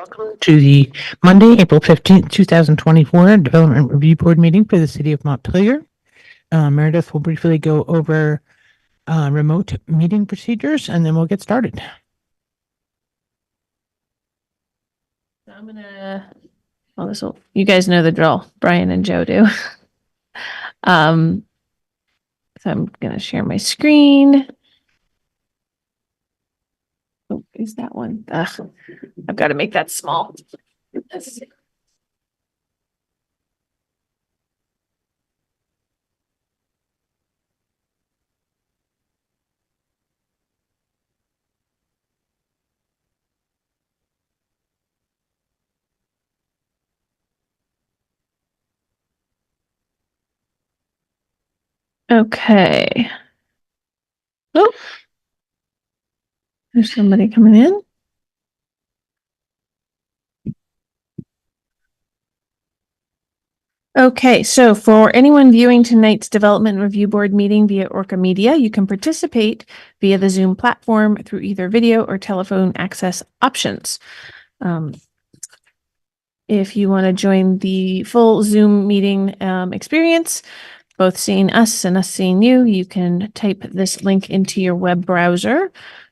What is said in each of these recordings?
Welcome to the Monday, April 15th, 2024 Development Review Board meeting for the City of Montpelier. Meredith will briefly go over remote meeting procedures and then we'll get started. So I'm gonna, well, you guys know the drill, Brian and Joe do. So I'm gonna share my screen. Oh, is that one? Ugh, I've got to make that small. Let's see. Okay. Oh, there's somebody coming in. Okay, so for anyone viewing tonight's Development Review Board meeting via ORCA Media, you can participate via the Zoom platform through either video or telephone access options. If you want to join the full Zoom meeting experience, both seeing us and us seeing you, you can type this link into your web browser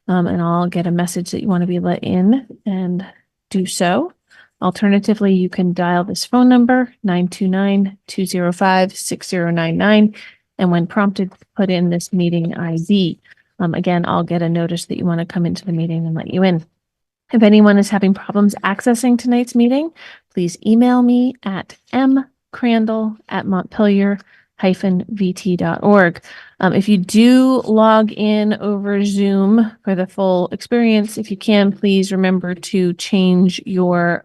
and I'll get a message that you want to be let in and do so. Alternatively, you can dial this phone number 929-205-6099 and when prompted, put in this meeting ID. Again, I'll get a notice that you want to come into the meeting and let you in. If anyone is having problems accessing tonight's meeting, please email me at mcrandall@montpelier-vt.org. If you do log in over Zoom for the full experience, if you can, please remember to change your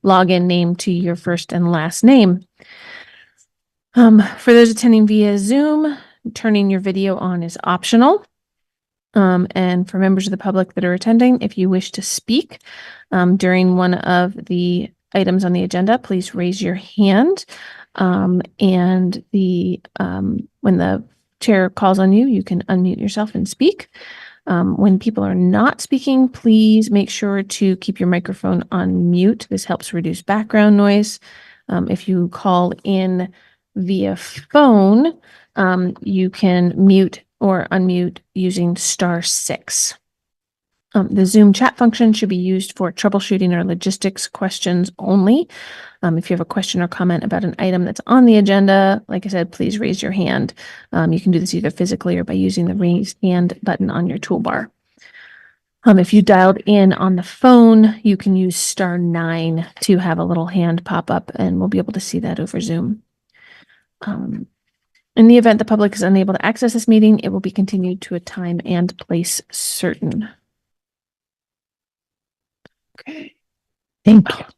login name to your first and last name. For those attending via Zoom, turning your video on is optional. And for members of the public that are attending, if you wish to speak during one of the items on the agenda, please raise your hand. And when the chair calls on you, you can unmute yourself and speak. When people are not speaking, please make sure to keep your microphone on mute. This helps reduce background noise. If you call in via phone, you can mute or unmute using *6. The Zoom chat function should be used for troubleshooting or logistics questions only. If you have a question or comment about an item that's on the agenda, like I said, please raise your hand. You can do this either physically or by using the raise hand button on your toolbar. If you dialed in on the phone, you can use *9 to have a little hand pop up and we'll be able to see that over Zoom. In the event the public is unable to access this meeting, it will be continued to a time and place certain. Okay. Thank you. Is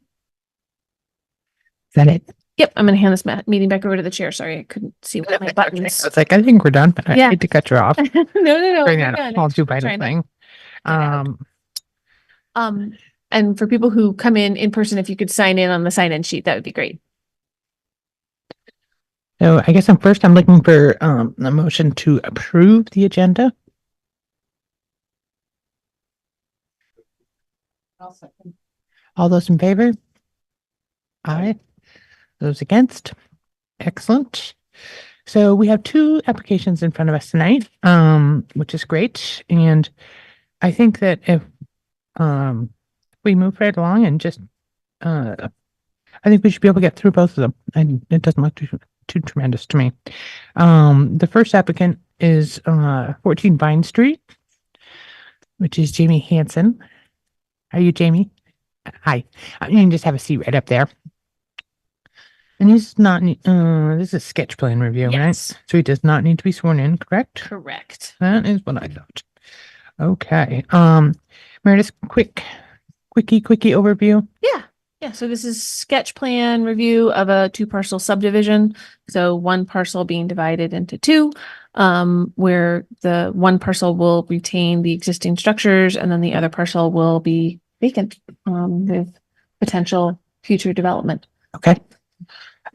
that it? Yep, I'm going to hand this meeting back over to the chair. Sorry, I couldn't see what my buttons. I was like, I think we're done, but I hate to cut you off. No. Bring that all too vital thing. And for people who come in person, if you could sign in on the sign-in sheet, that would be great. So I guess I'm looking for a motion to approve the agenda. I'll second. All those in favor? Aye. Those against? Excellent. So we have 2 applications in front of us tonight, which is great. And I think that if we move right along and just, I think we should be able to get through both of them. And it doesn't look too tremendous to me. The first applicant is 14 Vine Street, which is Jamie Hansen. Are you Jamie? Hi. You can just have a seat right up there. And he's not, this is a sketch plan review, yes. Right? So he does not need to be sworn in, correct? Correct. That is what I thought. Okay. Meredith, quickie overview. Yeah. So this is sketch plan review of a 2-parcel subdivision. So 1 parcel being divided into 2, where the 1 parcel will retain the existing structures and then the other parcel will be vacant with potential future development. Okay.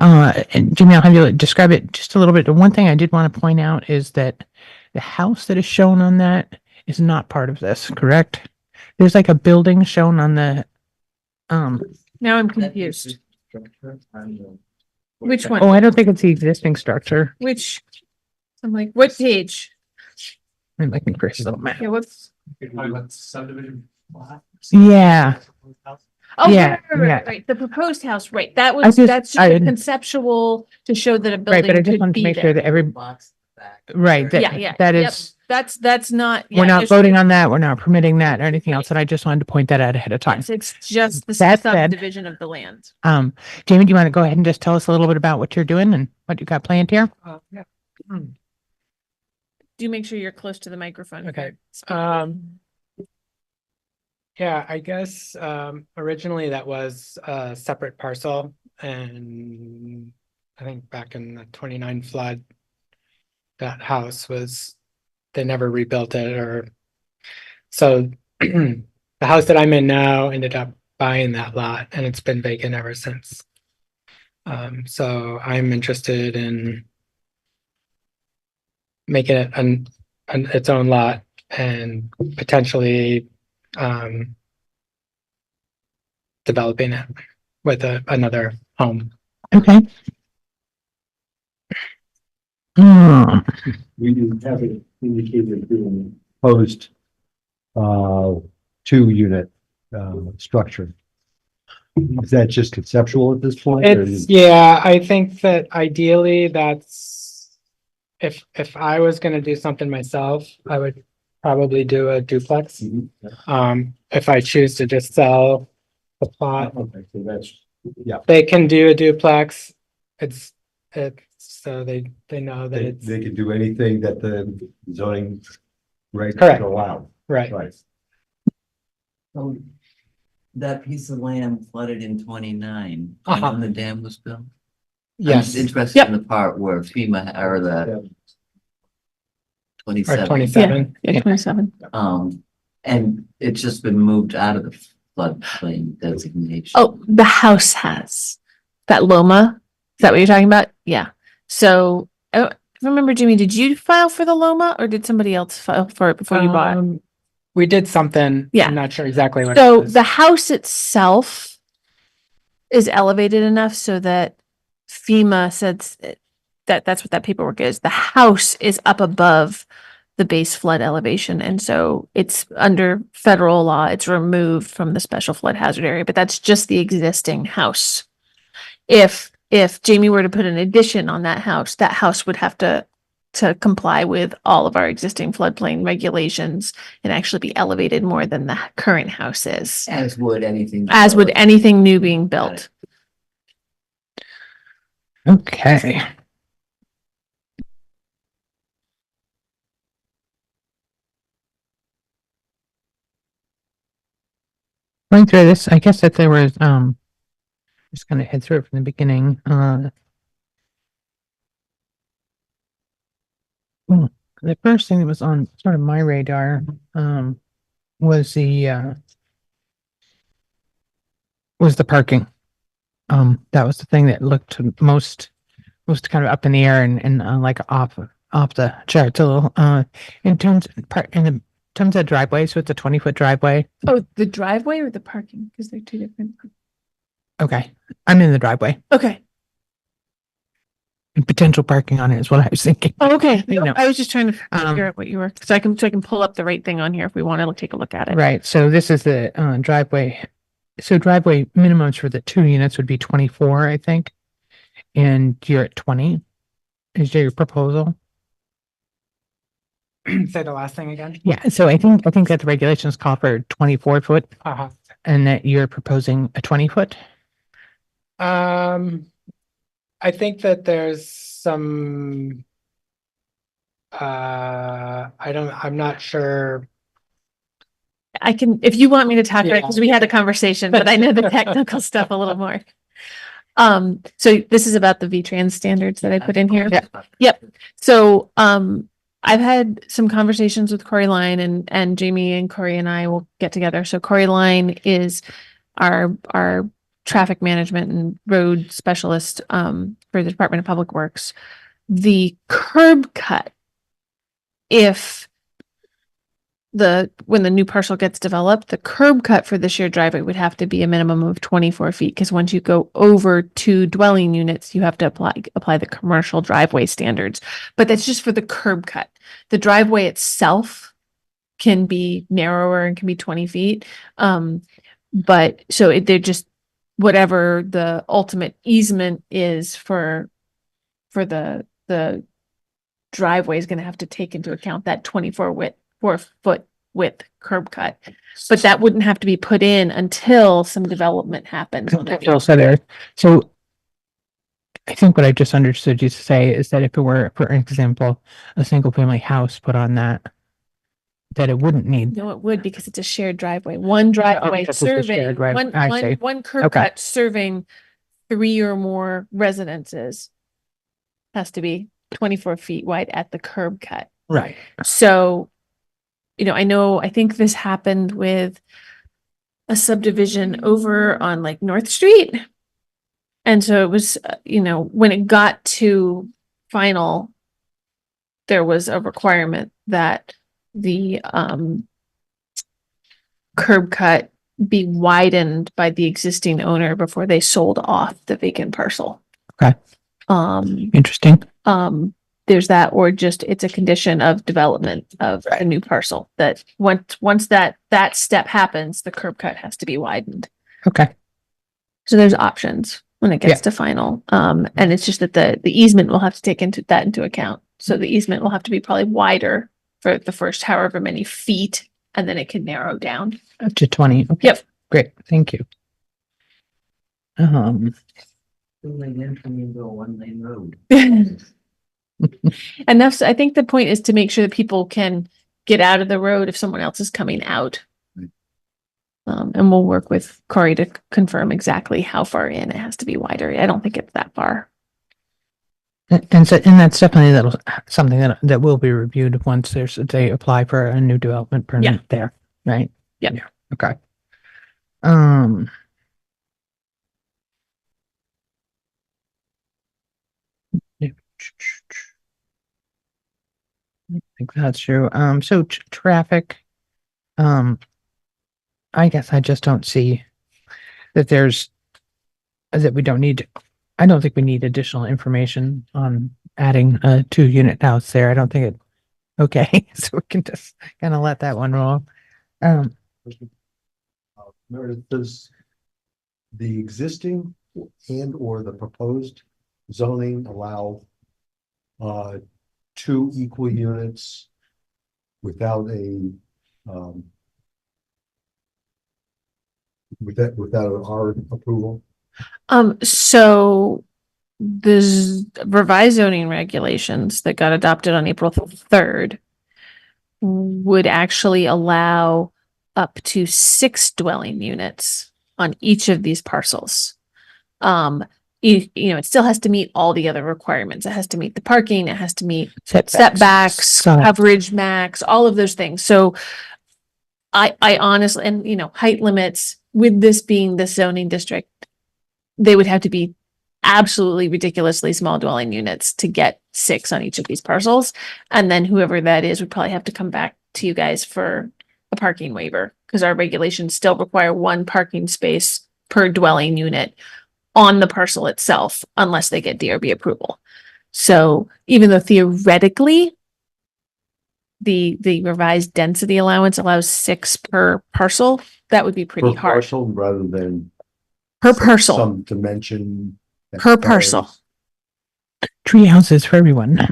And Jimmy, I'll have you describe it just a little bit. The one thing I did want to point out is that the house that is shown on that is not part of this, correct? There's like a building shown on the Now I'm confused. Which one? Oh, I don't think it's the existing structure. Which? I'm like, what page? I'm looking for his little map. Yeah, what's? Yeah, Oh, Yeah, right. yeah. The proposed house, right. That's just I a didn't- conceptual to show that a right, but I building just could wanted to be make sure there. that right, Yeah. that Yep. is, That's not. we're yeah, not there's- voting on that. We're not permitting that or anything else. And I just wanted to point that out ahead of time. Yes, it's just the That said- subdivision of the land. Jamie, do you want to go ahead and just tell us a little bit about what you're doing and what you got planned here? Yeah. Do make sure you're close to the microphone. Okay. Yeah, I guess originally that was a separate parcel, and I think back in the 29 flood, that house was, they never rebuilt it, or so the house that I'm in now ended up buying that lot, and it's been vacant ever since. So I'm interested in making it its own lot and potentially developing it with another home. Okay. We do have it indicated to proposed two-unit structure. Is that just conceptual at this point? or It's, yeah, I think that ideally that's, if I was gonna do something myself, I would probably do a duplex. If I choose to just sell the plot, Okay, so that's, they can do a duplex. It's so they know that it's they can do anything that the zoning regs Correct. allow. right. Right. So that piece of land flooded in 29, Uh-huh. when the dam was built? I'm Yes, interested in the part where FEMA or the or 27. 27. Yeah, 27. And it's just been moved out of the floodplain designation. Oh, the house has that Loma. Is that what you're talking about? Yeah. So remember, Jimmy, did you file for the Loma or did somebody else file for it before you bought? We did something. Yeah. I'm not sure exactly what. So it was. the house itself is elevated enough so that FEMA says that's what that paperwork is. The house is up above the base flood elevation. And so it's under federal law, it's removed from the special flood hazard area, but that's just the existing house. If Jamie were to put an addition on that house would have to comply with all of our existing floodplain regulations and actually be elevated more than the current house is. As would anything. As would anything new being built. Okay. Going through this, I guess that there was, just gonna head through it from the beginning, the first thing that was on sort of my radar, was the parking. That was the thing that looked most kind of up in the air and like off the charts a little, in terms of driveway. So it's a 20-foot driveway. Oh, the driveway or the parking? Because they're two different. Okay. I'm in the driveway Okay. and potential parking on it is what I was thinking. Oh, okay. You know, I was just trying to figure out what you were, so I can pull up the right thing on here if we want to take a look at it. Right. So this is the driveway. So driveway minimums for the 2 units would be 24, I think. And you're at 20. Is your proposal? Say the last thing again. Yeah. So I think that the regulations call for 24 foot Uh-huh. and that you're proposing a 20 foot. I think that there's some I'm not sure. I can, if you want me to talk about it, Yeah. because we had a conversation, but I know the technical stuff a little more. So this is about the V-Trans standards that I put in here. Yeah. Yep. So, I've had some conversations with Corey Line and Jamie and Corey and I will get together. So Corey Line is our traffic management and road specialist, for the Department of Public Works. The curb cut, if when the new parcel gets developed, the curb cut for the shared driveway would have to be a minimum of 24 feet. Because once you go over 2 dwelling units, you have to apply the commercial driveway standards. But that's just for the curb cut. The driveway itself can be narrower and can be 20 feet. But so they're just whatever the ultimate easement is for the driveway is going to have to take into account that 4-foot width curb cut. But that wouldn't have to be put in until some development happens. So I think what I just understood you to say is that if it were, for example, a single family house put on that it wouldn't need. No, it would, because it's a shared driveway. One driveway this is the serving, shared driveway. I see. one curb Okay. cut serving 3 or more residences has to be 24 feet wide at the curb cut. Right. So, I think this happened with a subdivision over on like North Street. And so it was, when it got to final, there was a requirement that the curb cut be widened by the existing owner before they sold off the vacant parcel. Okay. Interesting. There's that, or just it's a condition of development of a new parcel that once that step happens, the curb cut has to be widened. Okay. So there's options when it gets to final. And it's just that the easement will have to take into account. So the easement will have to be probably wider for the first however many feet, and then it can narrow down. Up to 20. Okay. Yep. Great. Thank you. 2-lane entry into a 1-lane road. And I think the point is to make sure that people can get out of the road if someone else is coming out. And we'll work with Corey to confirm exactly how far in it has to be wider. I don't think it's that far. And that's definitely something that will be reviewed once they apply for a new development permit there, right? Yep. Yeah. Okay. Yeah. I think that's true. So traffic, I guess I just don't see that we don't need, I don't think we need additional information on adding a 2-unit house there. I don't think it, okay, so we can just kind of let that one roll. Meredith, does the existing and or the proposed zoning allow 2 equal units without our approval? So the revised zoning regulations that got adopted on April 3rd would actually allow up to 6 dwelling units on each of these parcels. It still has to meet all the other requirements. It has to meet the parking, it has to meet setbacks, coverage max, all of those things. So I honestly, and height limits, with this being the zoning district, they would have to be absolutely ridiculously small dwelling units to get 6 on each of these parcels. And then whoever that is would probably have to come back to you guys for a parking waiver, because our regulations still require 1 parking space per dwelling unit on the parcel itself, unless they get DRB approval. So even though theoretically the revised density allowance allows 6 per parcel, that would be pretty Per hard. parcel rather than Per parcel, some dimension per parcel. Tree houses for everyone.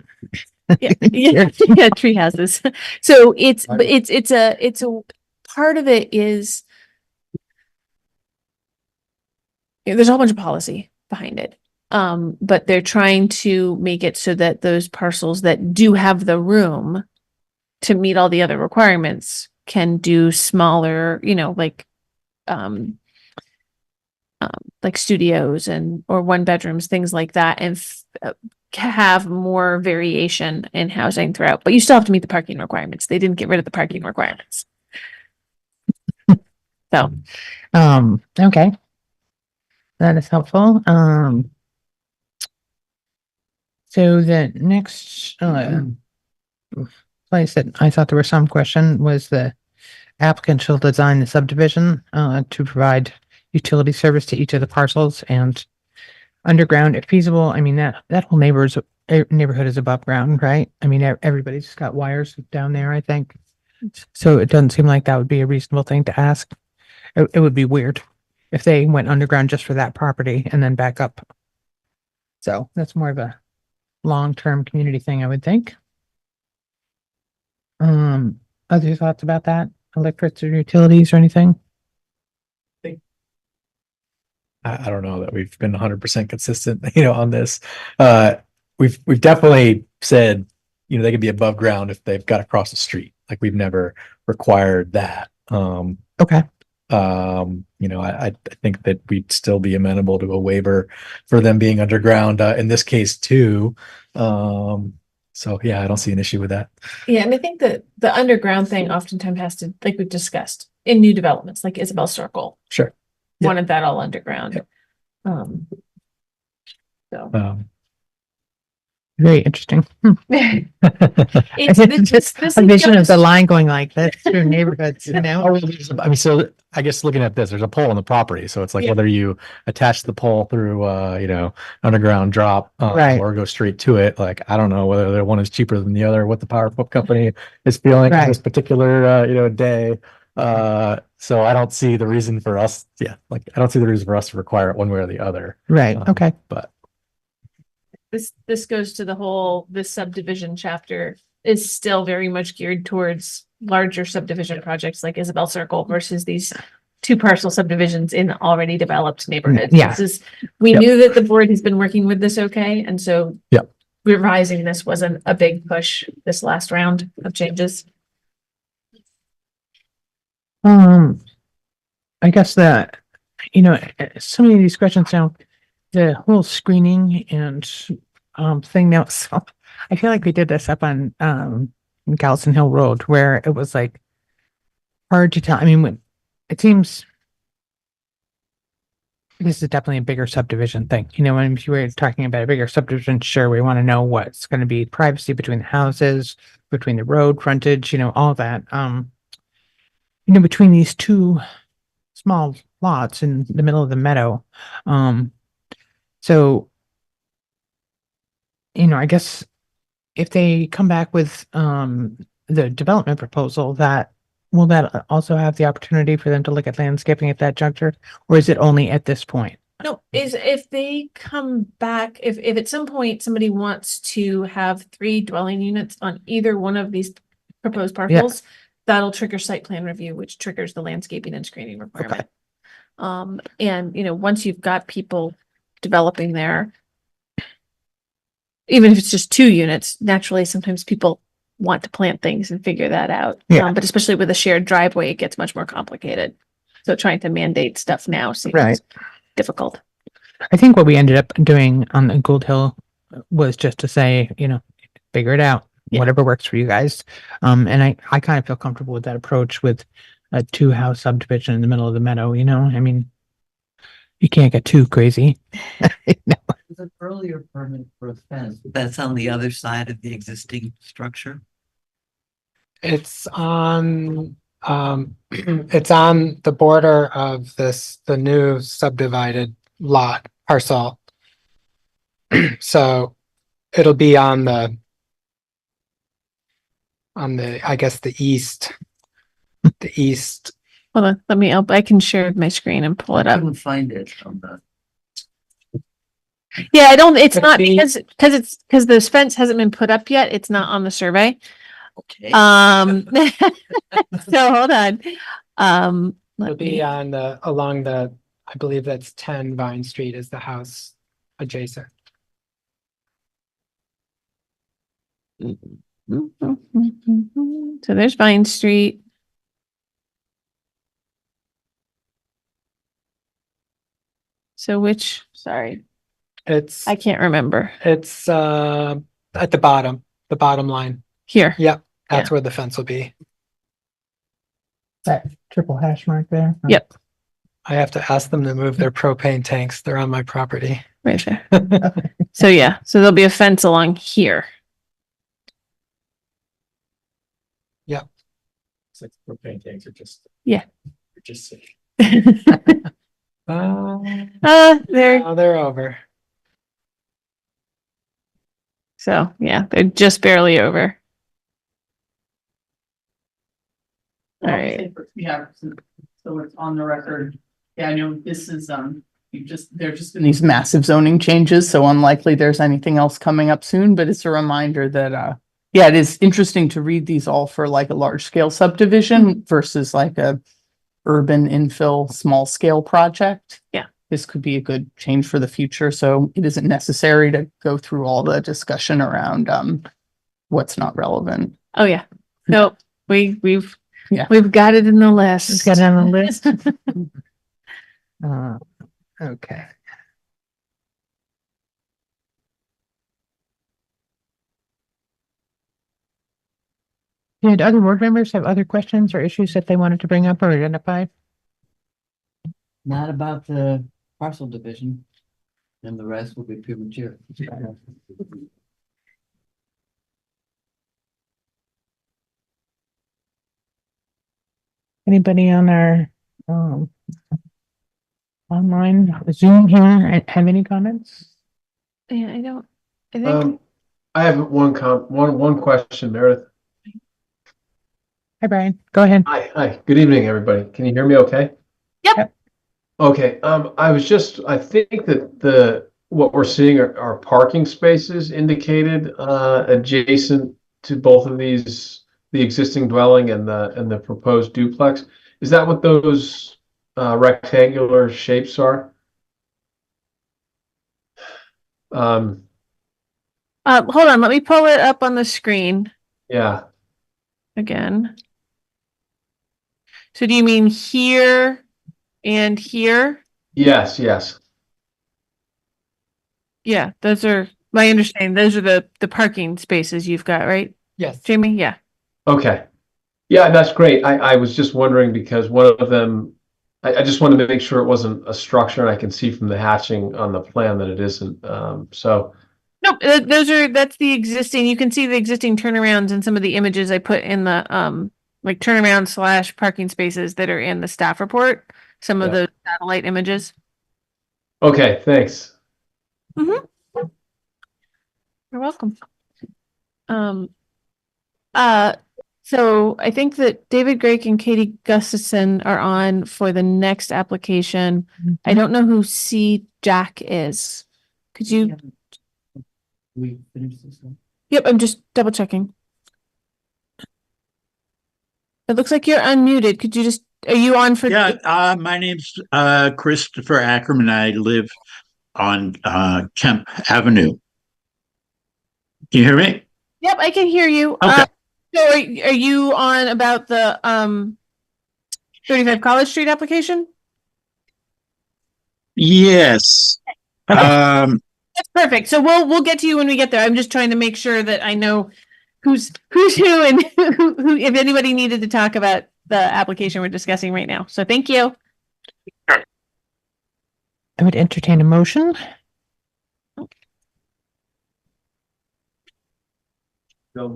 Yeah, tree houses. So it's a part of it is there's a whole bunch of policy behind it. But they're trying to make it so that those parcels that do have the room to meet all the other requirements can do smaller, like studios or 1-bedrooms, things like that, and have more variation in housing throughout. But you still have to meet the parking requirements. They didn't get rid of the parking requirements. So, okay. That is helpful. So the next place that I thought there was some question was the applicant shall design the subdivision to provide utility service to each of the parcels and underground if feasible. I mean, that whole neighborhood is above ground, right? I mean, everybody's got wires down there, I think. So it doesn't seem like that would be a reasonable thing to ask. It would be weird if they went underground just for that property and then back up. So that's more of a long-term community thing, I would think. Other thoughts about that? Electricity or utilities or anything? I don't know that we've been 100% consistent, on this. We've definitely said, they can be above ground if they've got to cross the street. Like we've never required that. Okay. I think that we'd still be amenable to a waiver for them being underground in this case too. So yeah, I don't see an issue with that. Yeah, and I think that the underground thing oftentimes has to, like we've discussed, in new developments, like Isabel Circle. Sure. Yeah. Wanted that all underground. So. Very interesting. It's Just a vision of the line going like that through neighborhoods, I mean, so I guess looking at this, there's a pole on the property. So it's like whether you attach the pole through, underground drop Right. or go straight to it. Like, I don't know whether the one is cheaper than the other, what the power pump company is feeling on this particular, day. So I don't see the reason for us. Yeah. Like, I don't see the reason for us to require it one way or the other. Right. Okay. But this goes to the whole, this subdivision chapter is still very much geared towards larger subdivision projects like Isabel Circle versus these 2-parcel subdivisions in already developed neighborhoods. Yeah. We knew that the board has been working with this okay, and so revising this wasn't a big push this last round of changes. I guess that, so many of these questions now, the whole screening and thing now, so I feel like we did this up on Galveston Hill Road where it was like hard to tell. I mean, when it seems this is definitely a bigger subdivision thing. When if you were talking about a bigger subdivision, sure, we want to know what's going to be privacy between the houses, between the road frontage, all that. Between these 2 small lots in the middle of the meadow. So, I guess if they come back with the development proposal, will that also have the opportunity for them to look at landscaping at that juncture, or is it only at this point? No, if they come back, if at some point somebody wants to have 3 dwelling units on either one of these proposed parcels, that'll trigger site plan review, which triggers the landscaping and screening requirement. And once you've got people developing there, even if it's just 2 units, naturally, sometimes people want to plant things and figure that out. Yeah. But especially with a shared driveway, it gets much more complicated. So trying to mandate stuff now seems difficult. I think what we ended up doing on the Gold Hill was just to say, figure it out, whatever works for you guys. And I kind of feel comfortable with that approach with a 2-house subdivision in the middle of the meadow, I mean, you can't get too crazy. There's an earlier permit for a fence, but that's on the other side of the existing structure. It's on it's on the border of the new subdivided lot parcel. So it'll be on the I guess the east. Hold on, I can share my screen and pull it I up. couldn't find it on the. Yeah, it's not because the fence hasn't been put up yet. It's not on the survey. Okay. So hold on. It'll be on along the, I believe that's 10 Vine Street is the house adjacent. So there's Vine Street. So sorry, I can't remember. It's at the bottom line. Here. Yep, that's where the fence will be. That triple hash mark there. Yep. I have to ask them to move their propane tanks. They're on my property. Right there. So there'll be a fence along here. It's like propane tanks are just. Yeah. Just sick. They're They're over. so yeah, they're just barely over. All right. Yeah, so it's on the record. Yeah, I know this is, there's just been these massive zoning changes, so unlikely there's anything else coming up soon, but it's a reminder that, yeah, it is interesting to read these all for like a large scale subdivision versus like a urban infill, small scale project. Yeah. This could be a good change for the future, so it isn't necessary to go through all the discussion around, what's not relevant. Oh yeah. No, we've Yeah. we've got it in the list. Just got it on the list. Okay. Did other board members have other questions or issues that they wanted to bring up or identify? Not about the parcel division. And the rest will be premature. Anybody on our online Zoom here have any comments? Yeah, I think I have one question, Meredith. Hi, Brian. Go ahead. Hi, good evening, everybody. Can you hear me okay? Yep. Okay, I think that what we're seeing are parking spaces indicated, adjacent to both of these, the existing dwelling and the proposed duplex. Is that what those, rectangular shapes are? hold on, let me pull it up on the screen Yeah, again. So do you mean here and here? yes. Yeah, those are my understanding. Those are the parking spaces you've got, right, Yes. Jamie? Yeah. Okay. Yeah, that's great. I was just wondering because one of them, I just wanted to make sure it wasn't a structure, and I can see from the hatching on the plan that it isn't. So Nope, that's the existing, you can see the existing turnarounds and some of the images I put in the, like turnaround / parking spaces that are in the staff report, some of Yeah. the satellite images. okay, thanks. You're welcome. So I think that David Grake and Katie Gustafson are on for the next application. I don't know who C. Jack is. Could you? We finished this one? Yep, I'm just double checking. It looks like you're unmuted. Could you just, are you on for? Yeah, my name's Christopher Ackerman. I live on Kemp Avenue. Can you hear me? Yep, I can hear you. Okay. So are you on about the 35 College Street application? Yes. That's perfect. So we'll get to you when we get there. I'm just trying to make sure that I know who's who and who if anybody needed to talk about the application we're discussing right now. So thank you. I would entertain a motion. Right.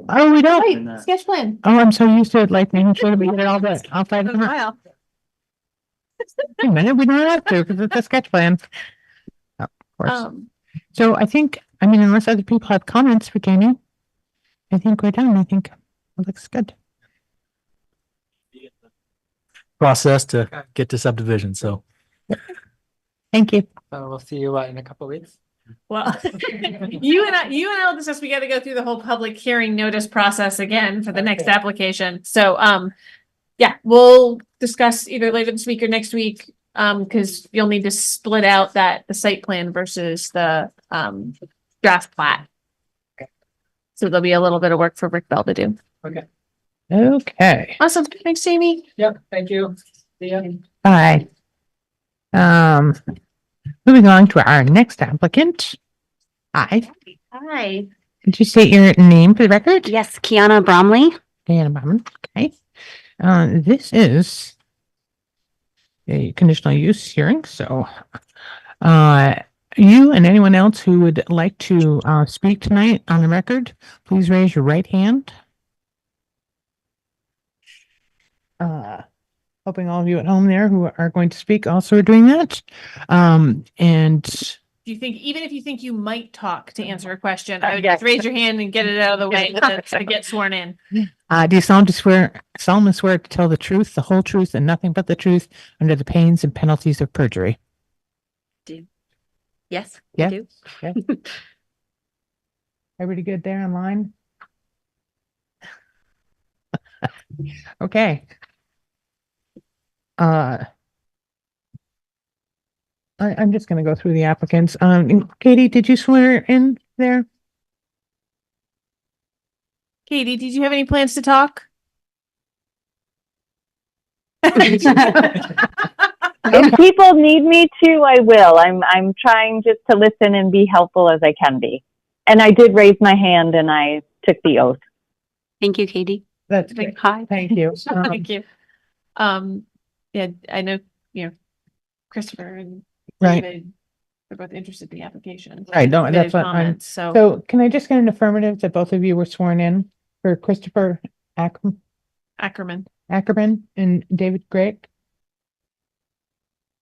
Oh, we don't. And, Sketch plan. Oh, I'm so used to like making sure that we get it all done. I'll find it. File. Wait a minute, we don't have to because it's a sketch plan. Oh, of course. So I think, I mean, unless other people have comments for Jamie, I think we're done. I think it looks good. Process to get to subdivision, so. Thank you. So we'll see you in a couple of weeks. Well, you and I will discuss, we got to go through the whole public hearing notice process again for the next application. So, yeah, we'll discuss either later this week or next week. Because you'll need to split out the site plan versus the, draft plat. So there'll be a little bit of work for Rick Bell to do. Okay. Awesome. Thanks, Jamie. Yep, thank you. See ya. Bye. Moving on to our next applicant. Hi. Hi. Could you state your name for the record? Yes, Kiana Bromley. Diana Bauman. Okay. This is a conditional use hearing. So, you and anyone else who would like to speak tonight on the record, please raise your right hand. hoping all of you at home there who are going to speak also are doing that. And Do you think, even if you think you might talk to answer a question, I would just raise your hand and get it out of the way to get sworn in. do you solemnly swear to tell the truth, the whole truth, and nothing but the truth under the pains and penalties of perjury? Yes, Yeah. I do. Everybody good there online? Okay. I'm just going to go through the applicants. Katie, did you swear in there? Katie, did you have any plans to talk? If people need me to, I will. I'm trying just to listen and be helpful as I can be. And I did raise my hand and I took the oath. Thank you, Katie. That's great. Hi. Thank you. Thank you. Yeah, I know, Christopher and Right. David are both interested in the application. Right. No, Submitted that's what I'm. comments, So can I just get an affirmative that both of you were sworn in for Christopher Ackerman, Ackerman and David Gregg?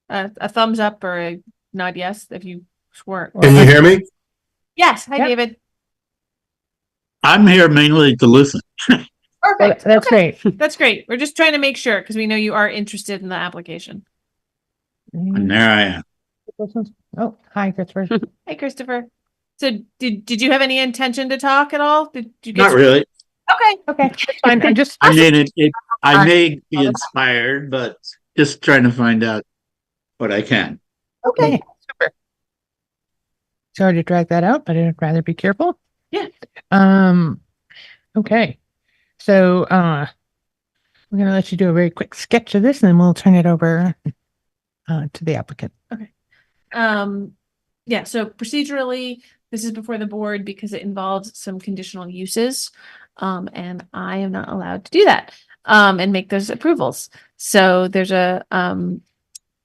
a thumbs up or a nod yes if you swore. Can you hear me? Yes. Hi, Yep. David. I'm here mainly to listen. Perfect. That's Okay. great. That's great. We're just trying to make sure because we know you are interested in the application. And there I am. Oh, hi, Christopher. Hey, Christopher. So did you have any intention to talk at all? Did you get Not really. Okay. Okay, that's fine. I'm just. I mean, I may be inspired, but just trying to find out what I can. Okay, super. Sorry to drag that out, but I'd rather be careful. Yeah. Okay. So we're gonna let you do a very quick sketch of this and then we'll turn it over to the applicant. Yeah, so procedurally, this is before the board because it involves some conditional uses. And I am not allowed to do that and make those approvals. So there's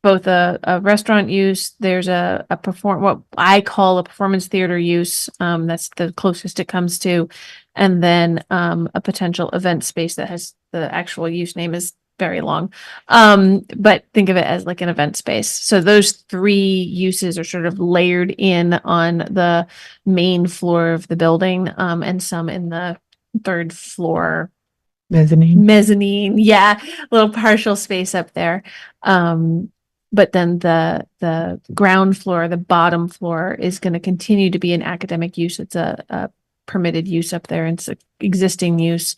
both a restaurant use, there's what I call a performance theater use. That's the closest it comes to. And then a potential event space that has the actual use name is very long. But think of it as like an event space. So those three uses are sort of layered in on the main floor of the building, and some in the third floor mezzanine. Yeah. Little partial space up there. But then the ground floor, the bottom floor is going to continue to be an academic use. It's a permitted use up there. It's an existing use.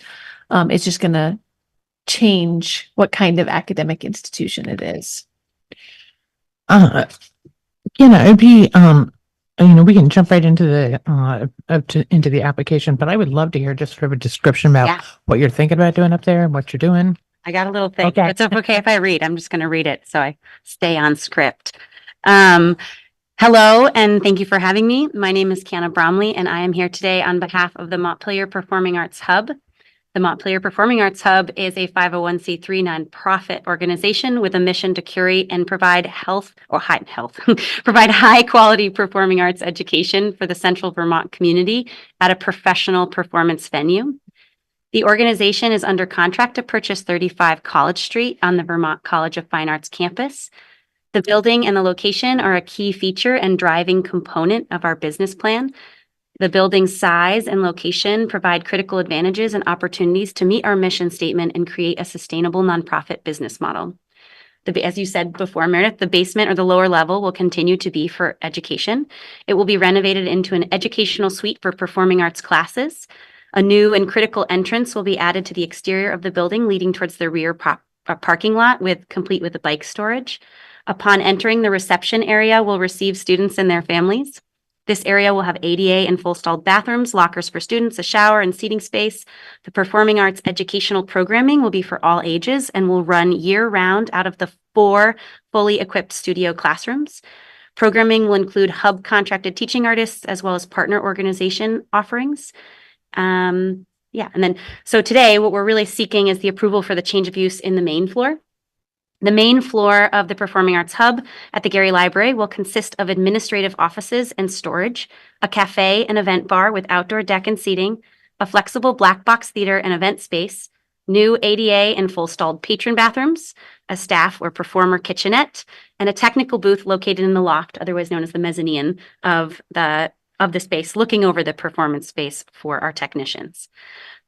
It's just going to change what kind of academic institution it is. It'd be we can jump right into the application, but I would love to hear just sort of a description about what you're thinking about doing up there and what you're doing. I got a little thing. Okay. It's okay if I read. I'm just going to read it so I stay on script. Hello, and thank you for having me. My name is Kiana Bromley, and I am here today on behalf of the Montpelier Performing Arts Hub. The Montpelier Performing Arts Hub is a 501c3 nonprofit organization with a mission to curate and provide provide high quality performing arts education for the Central Vermont community at a professional performance venue. The organization is under contract to purchase 35 College Street on the Vermont College of Fine Arts campus. The building and the location are a key feature and driving component of our business plan. The building's size and location provide critical advantages and opportunities to meet our mission statement and create a sustainable nonprofit business model. As you said before, Meredith, the basement or the lower level will continue to be for education. It will be renovated into an educational suite for performing arts classes. A new and critical entrance will be added to the exterior of the building, leading towards the rear parking lot complete with the bike storage. Upon entering, the reception area will receive students and their families. This area will have ADA and full-stalled bathrooms, lockers for students, a shower, and seating space. The performing arts educational programming will be for all ages and will run year-round out of the 4 fully equipped studio classrooms. Programming will include hub contracted teaching artists as well as partner organization offerings. So today what we're really seeking is the approval for the change of use in the main floor. The main floor of the Performing Arts Hub at the Gary Library will consist of administrative offices and storage, a cafe and event bar with outdoor deck and seating, a flexible black box theater and event space, new ADA and full stalled patron bathrooms, a staff or performer kitchenette, and a technical booth located in the loft, otherwise known as the mezzanine of the space, looking over the performance space for our technicians.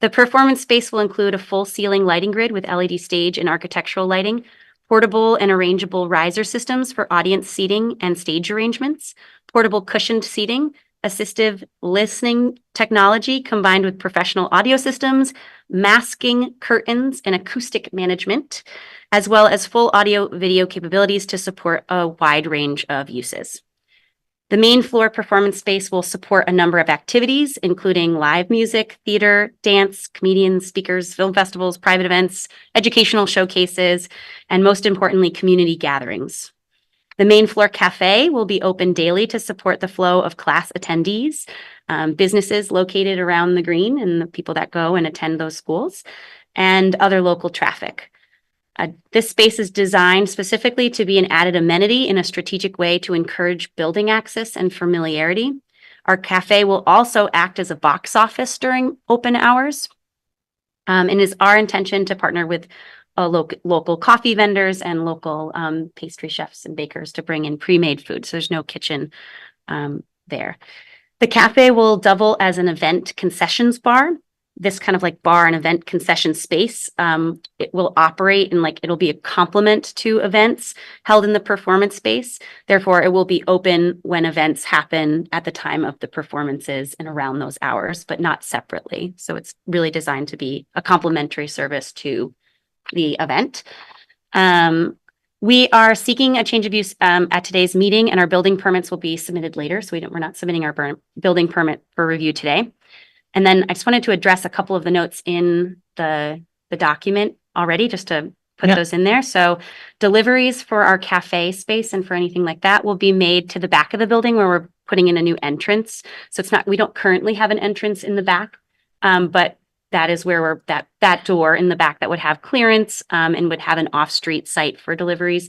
The performance space will include a full ceiling lighting grid with LED stage and architectural lighting, portable and arrangeable riser systems for audience seating and stage arrangements, portable cushioned seating, assistive listening technology combined with professional audio systems, masking curtains, and acoustic management, as well as full audio video capabilities to support a wide range of uses. The main floor performance space will support a number of activities, including live music, theater, dance, comedians, speakers, film festivals, private events, educational showcases, and most importantly, community gatherings. The main floor cafe will be open daily to support the flow of class attendees, businesses located around the green and the people that go and attend those schools, and other local traffic. This space is designed specifically to be an added amenity in a strategic way to encourage building access and familiarity. Our cafe will also act as a box office during open hours, and is our intention to partner with local coffee vendors and local pastry chefs and bakers to bring in pre-made food. So there's no kitchen there. The cafe will double as an event concessions bar. This kind of like bar and event concession space, it will operate and it'll be a complement to events held in the performance space. Therefore, it will be open when events happen at the time of the performances and around those hours, but not separately. So it's really designed to be a complementary service to the event. We are seeking a change of use at today's meeting, and our building permits will be submitted later. So we're not submitting our building permit for review today. And then I just wanted to address a couple of the notes in the document already, just to put those in there. So deliveries for our cafe space and for anything like that will be made to the back of the building where we're putting in a new entrance. So we don't currently have an entrance in the back, but that is where that door in the back that would have clearance and would have an off-street site for deliveries.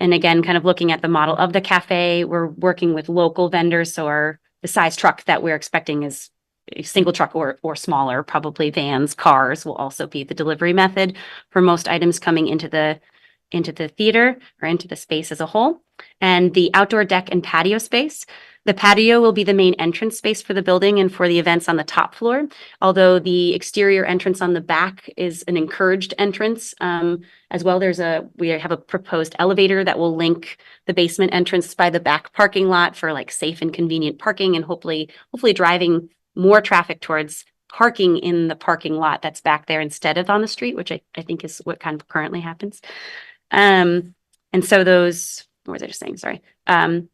And again, kind of looking at the model of the cafe, we're working with local vendors. So the size truck that we're expecting is a single truck or smaller, probably vans, cars will also be the delivery method for most items coming into the theater or into the space as a whole. And the outdoor deck and patio space. The patio will be the main entrance space for the building and for the events on the top floor, although the exterior entrance on the back is an encouraged entrance as well. We have a proposed elevator that will link the basement entrance by the back parking lot for safe and convenient parking, and hopefully driving more traffic towards parking in the parking lot that's back there instead of on the street, which I think is what kind of currently happens. And so what was I just saying? Sorry. And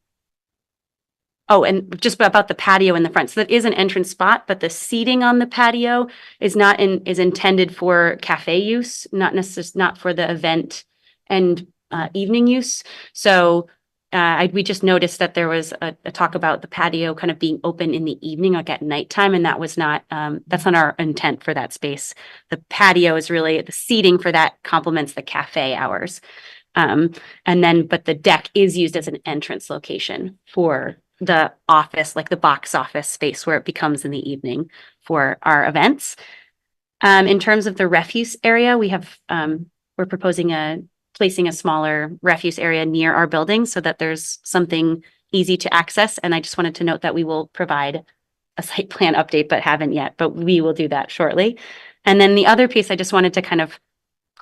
just about the patio in the front. So that is an entrance spot, but the seating on the patio is intended for cafe use, not for the event and evening use. So we just noticed that there was a talk about the patio kind of being open in the evening, at nighttime, and that's not our intent for that space. The patio is really the seating for that complements the cafe hours. But the deck is used as an entrance location for the office, the box office space where it becomes in the evening for our events. In terms of the refuse area, we're proposing placing a smaller refuse area near our building so that there's something easy to access. And I just wanted to note that we will provide a site plan update, but haven't yet, but we will do that shortly. And then the other piece I just wanted to kind of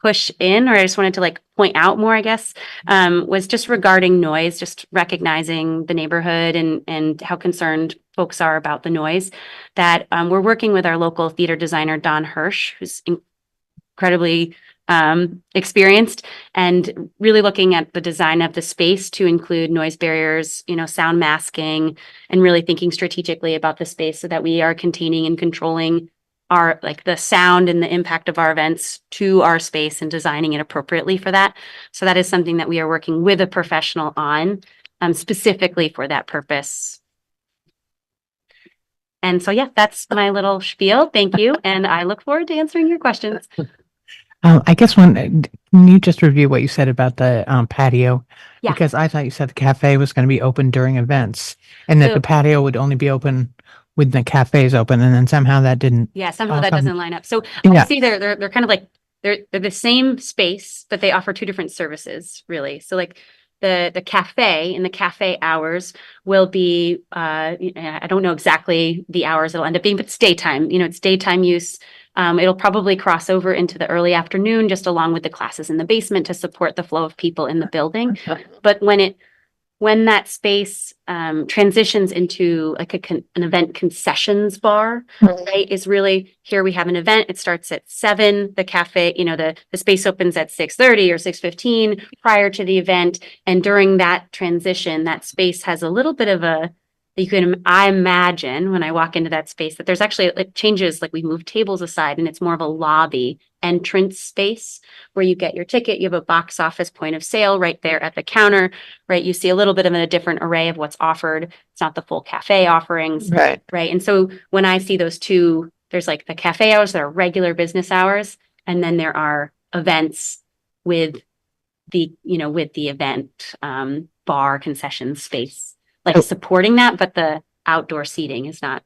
push in, or I just wanted to point out more, I guess, was just regarding noise, just recognizing the neighborhood and how concerned folks are about the noise, that we're working with our local theater designer, Don Hirsch, who's incredibly experienced, and really looking at the design of the space to include noise barriers, sound masking, and really thinking strategically about the space so that we are containing and controlling the sound and the impact of our events to our space and designing it appropriately for that. So that is something that we are working with a professional on, specifically for that purpose. And so, that's my little spiel. Thank you. And I look forward to answering your questions. I guess can you just review what you said about the patio? Yeah. Because I thought you said the cafe was going to be open during events and that the patio would only be open when the cafe is open, and then somehow that didn't. Yeah, somehow that doesn't line up. So Yeah. see, they're kind of they're the same space, but they offer two different services, really. So like the cafe in the cafe hours will be, I don't know exactly the hours it'll end up being, but it's daytime, it's daytime use. It'll probably cross over into the early afternoon, just along with the classes in the basement to support the flow of people in the building. But when that space transitions into like an event concessions bar, right, is really here we have an event. It starts at 7. The cafe, the space opens at 6:30 or 6:15 prior to the event. And during that transition, that space has a little bit of I imagine when I walk into that space that there's actually, it changes, like we move tables aside and it's more of a lobby entrance space where you get your ticket. You have a box office point of sale right there at the counter, right? You see a little bit of a different array of what's offered. It's not the full cafe offerings. Right. Right. And so when I see those two, there's like the cafe hours that are regular business hours, and then there are events with the event bar concession space, like supporting that, but the outdoor seating is not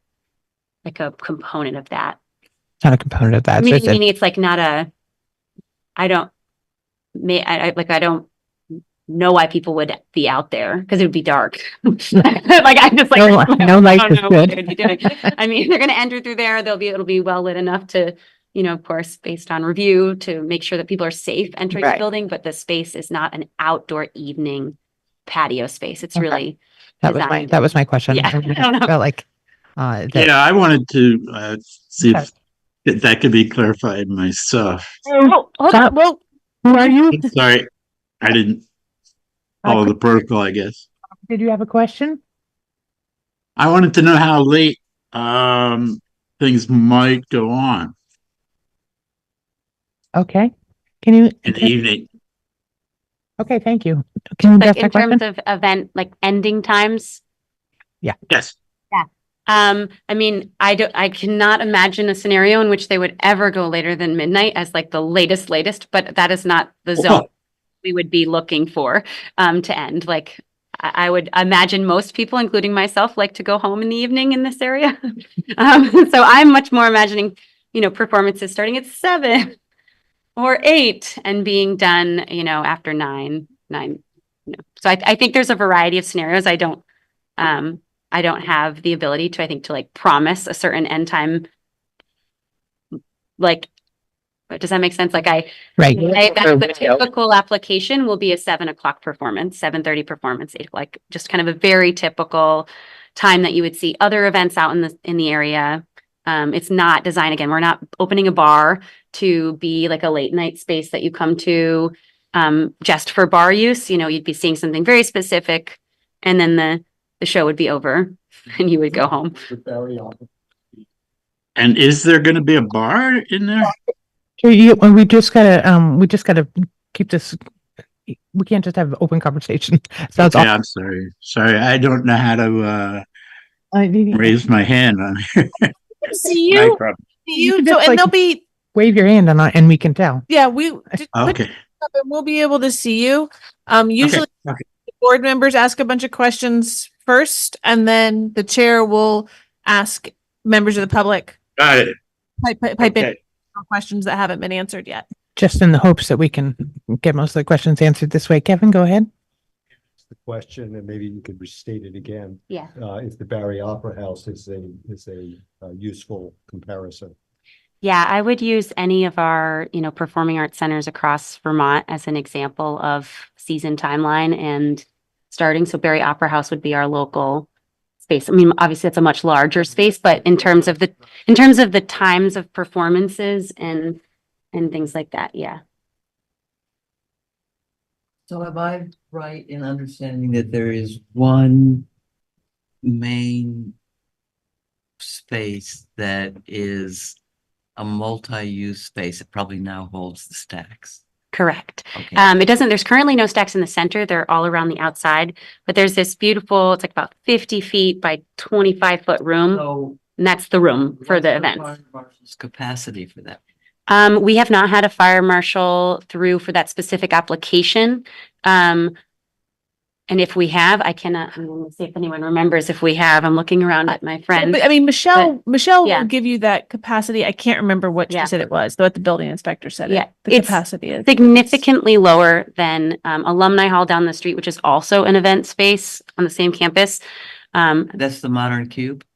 like a component of that. Not a component of that. Meaning it's like not I don't know why people would be out there because it would be dark. Like I'm just like no light I don't is know what good. they would be doing. I mean, they're going to enter through there. It'll be well lit enough to, of course, based on review to make sure that people are safe entering the building. But the space is not an outdoor evening patio space. It's really designed. That was my question. Yeah, I don't know. Felt like Yeah, I wanted to see if that could be clarified myself. Oh, hold on. Well, who are you? Sorry, I didn't follow the protocol, I guess. Did you have a question? I wanted to know how late things might go on Okay. Can you in the evening. Okay, thank you. Can you Like address in that question? terms of event, like ending times. Yes. I mean, I cannot imagine a scenario in which they would ever go later than midnight as like the latest, but that is not the zone we would be looking for to end. Like I would imagine most people, including myself, like to go home in the evening in this area. So I'm much more imagining, performances starting at 7 or 8 and being done, after 9. So I think there's a variety of scenarios. I don't have the ability to, I think, to like promise a certain end time. Like, does that make sense? Like Right. That's the typical application will be a 7 o'clock performance, 7:30 performance, 8 o'clock, just kind of a very typical time that you would see other events out in the area. It's not designed, again, we're not opening a bar to be like a late night space that you come to just for bar use. You'd be seeing something very specific, and then the show would be over and you would go home. And is there going to be a bar in there? We just gotta keep this. We can't just have open conversation. So that's all. I'm sorry. I don't know how to raise my hand on here. See you. So, and they'll be wave your hand and we can tell. Yeah, Okay. We'll be able to see you. Usually Okay. board members ask a bunch of questions first, and then the chair will ask members of the public Got it. pipe in questions that haven't been answered yet. Just in the hopes that we can get most of the questions answered this way. Kevin, go ahead. The question, and maybe you could restate it again. Yeah. If the Barry Opera House is a useful comparison. Yeah, I would use any of our, performing arts centers across Vermont as an example of season timeline and starting. So Barry Opera House would be our local space. I mean, obviously it's a much larger space, but in terms of the times of performances and things like that, yeah. So am I right in understanding that there is one main space that is a multi-use space? It probably now holds the stacks. Correct. Okay. There's currently no stacks in the center. They're all around the outside, but there's this beautiful, it's like about 50 feet by 25-foot room. So And that's the room for the events. fire marshal's capacity for that. We have not had a fire marshal through for that specific application. And And if we have, I'm going to see if anyone remembers if we have. I'm looking around at my friend. But I mean, Michelle yeah. will give you that capacity. I can't remember what she said it was, though. What the building inspector said. Yeah, The it's capacity is significantly lower than Alumni Hall down the street, which is also an event space on the same campus. That's the Modern Cube.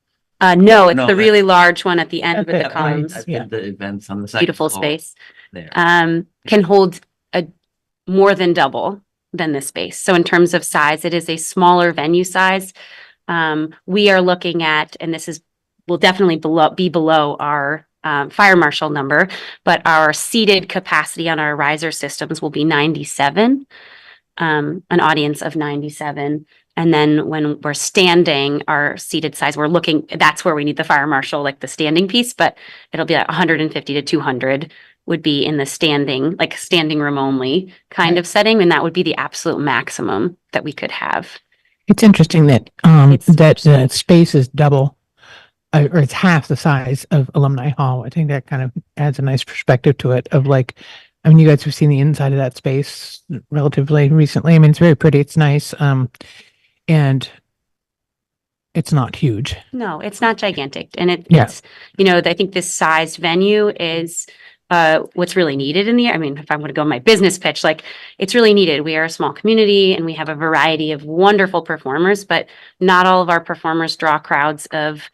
No, it's No, the really large one at the end with the I've columns. been to events on the second Beautiful floor space. there. Can hold a more than double than this space. So in terms of size, it is a smaller venue size. We are looking at, and will definitely be below our fire marshal number, but our seated capacity on our riser systems will be 97, an audience of 97. And then when we're standing, our seated size, that's where we need the fire marshal, like the standing piece, but it'll be like 150 to 200 would be in the standing room only kind of setting. And that would be the absolute maximum that we could have. It's interesting that, that space is double, or it's half the size of Alumni Hall. I think that kind of adds a nice perspective to it of like, I mean, you guys have seen the inside of that space relatively recently. I mean, it's very pretty. It's nice. And it's not huge. No, it's not gigantic. And it's, I think this sized venue is what's really needed in the, I mean, if I'm going to go my business pitch, like it's really needed. We are a small community and we have a variety of wonderful performers, but not all of our performers draw crowds of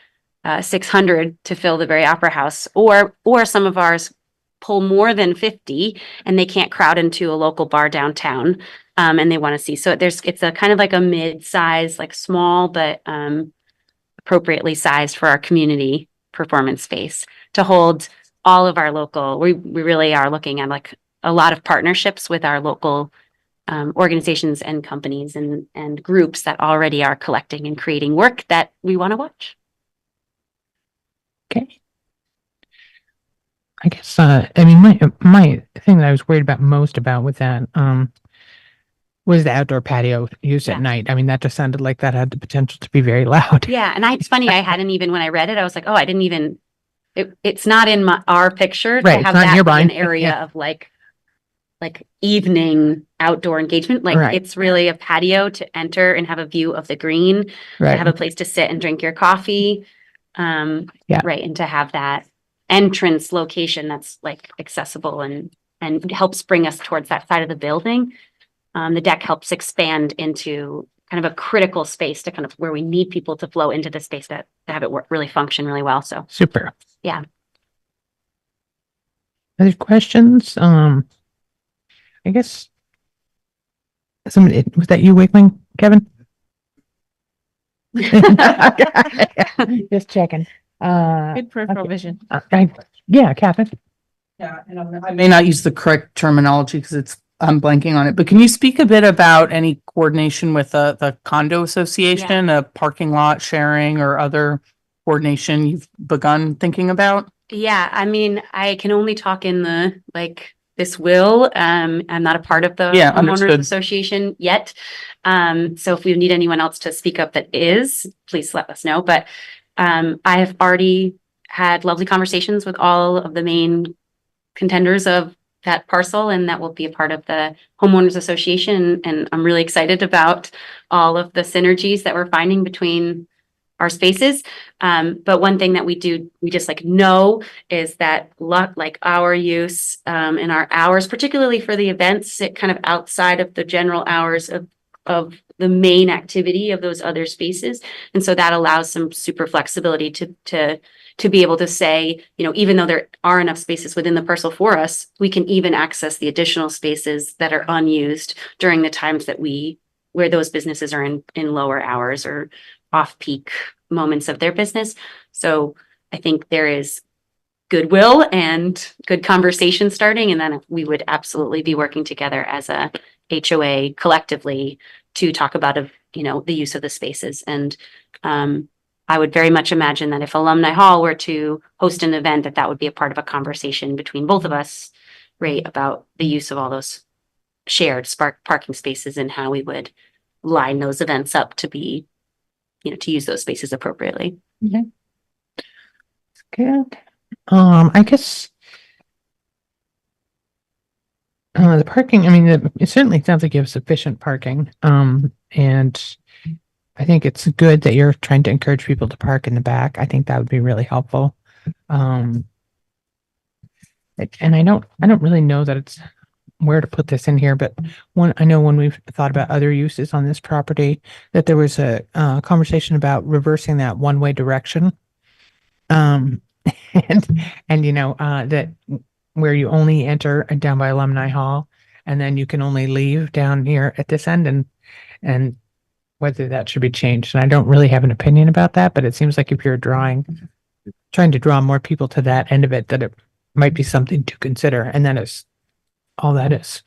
600 to fill the very opera house, or some of ours pull more than 50 and they can't crowd into a local bar downtown. And they want to see. So it's a kind of like a mid-size, like small, but appropriately sized for our community performance space to hold all of our local, we really are looking at like a lot of partnerships with our local organizations and companies and groups that already are collecting and creating work that we want to watch. Okay. I guess, I mean, my thing that I was worried about most about with that, was the outdoor patio used at night. I mean, that just sounded like that had the potential to be very loud. Yeah. And it's funny, I hadn't even, when I read it, I was like, oh, I didn't even, it's not in our picture to have that be an area of like evening outdoor engagement. Like it's really a patio to enter and have a view of the green, to have a place to sit and drink your coffee. And to have that entrance location that's like accessible and helps bring us towards that side of the building. The deck helps expand into kind of a critical space to kind of where we need people to flow into the space to have it really function really well. So super. Yeah. Other questions? I guess somebody, was that you, Wakeling, Kevin? Just checking. good peripheral vision. Yeah, Catherine. Yeah, and I may not use the correct terminology because I'm blanking on it, but can you speak a bit about any coordination with the condo association, a parking lot sharing or other coordination you've begun thinking about? Yeah, I mean, I can only talk in the this will. I'm not a part of the homeowners association yet. So if we need anyone else to speak up that is, please let us know. But I have already had lovely conversations with all of the main contenders of that parcel, and that will be a part of the homeowners association. And I'm really excited about all of the synergies that we're finding between our spaces. But one thing that we just know is that our use and our hours, particularly for the events, sit kind of outside of the general hours of the main activity of those other spaces. And so that allows some super flexibility to be able to say, even though there are enough spaces within the parcel for us, we can even access the additional spaces that are unused during the times where those businesses are in lower hours or off-peak moments of their business. So I think there is goodwill and good conversation starting, and then we would absolutely be working together as a HOA collectively to talk about the use of the spaces. And I would very much imagine that if Alumni Hall were to host an event, that would be a part of a conversation between both of us, right, about the use of all those shared parking spaces and how we would line those events up to be, to use those spaces appropriately. Mm-hmm. Good. I guess The parking, I mean, it certainly sounds like you have sufficient parking. And I think it's good that you're trying to encourage people to park in the back. I think that would be really helpful. And I don't really know that it's where to put this in here, but I know when we've thought about other uses on this property, that there was a conversation about reversing that one-way direction. And that where you only enter down by Alumni Hall, and then you can only leave down here at this end, and whether that should be changed. And I don't really have an opinion about that, but it seems like if you're trying to draw more people to that end of it, that it might be something to consider. And that is all that is.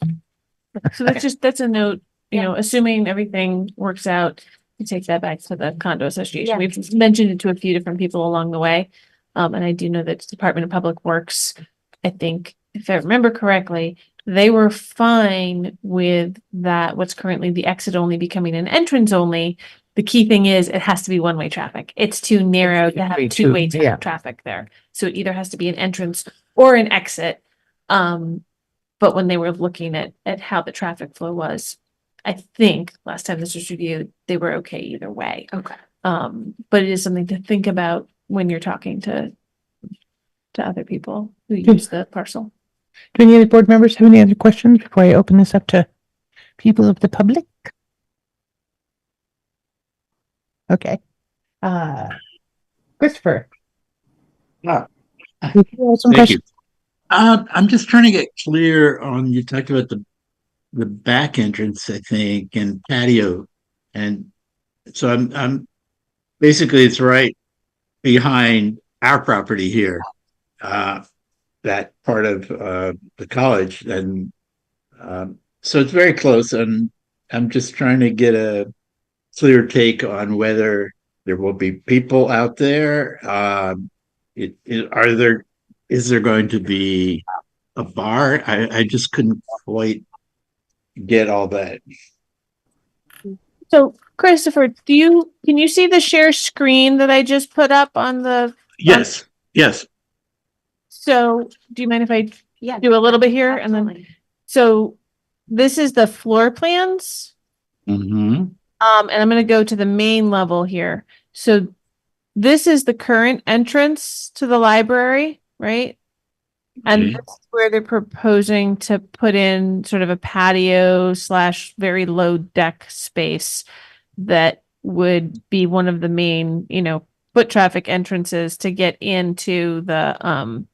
So that's a note, assuming everything works out, you take that back to the condo association. Yeah. We've mentioned it to a few different people along the way. And I do know that Department of Public Works, I think, if I remember correctly, they were fine with that, what's currently the exit only becoming an entrance only. The key thing is it has to be one-way traffic. It's too narrow to have two-way traffic there. So it either has to be an entrance or an exit. But when they were looking at how the traffic flow was, I think last time this was reviewed, they were okay either way. Okay. But it is something to think about when you're talking to other people who use the parcel. Do any other board members have any other questions before I open this up to people of the public? Okay. Christopher. Ah. You have some Thank questions? you. I'm just trying to get clear on, you talked about the back entrance, I think, and patio. And so I'm basically it's right behind our property here, that part of the college. And so it's very close. And I'm just trying to get a clear take on whether there will be people out there. Is there going to be a bar? I just couldn't quite get all that. So Christopher, can you see the share screen that I just put up on the? Yes. Yes. So do you mind if I do a little bit here? Absolutely. And then, so this is the floor plans. Mm-hmm. And I'm going to go to the main level here. So this is the current entrance to the library, right? And Okay. this is where they're proposing to put in sort of a patio / very low deck space that would be one of the main, foot traffic entrances to get into the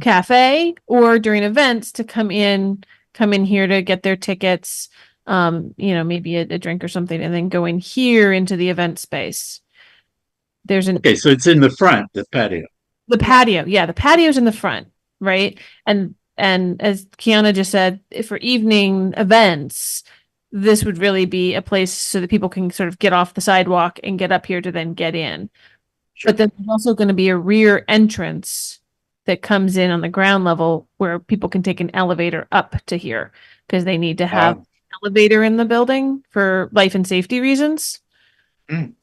cafe, or during events to come in here to get their tickets, maybe a drink or something, and then go in here into the event space. Okay, so it's in the front, the patio. The patio, yeah, the patio's in the front, right? And as Kiana just said, for evening events, this would really be a place so that people can sort of get off the sidewalk and get up here to then get in. Sure. But then there's also going to be a rear entrance that comes in on the ground level where people can take an elevator up to here because they need to have an elevator in the building for life and safety reasons. Mm.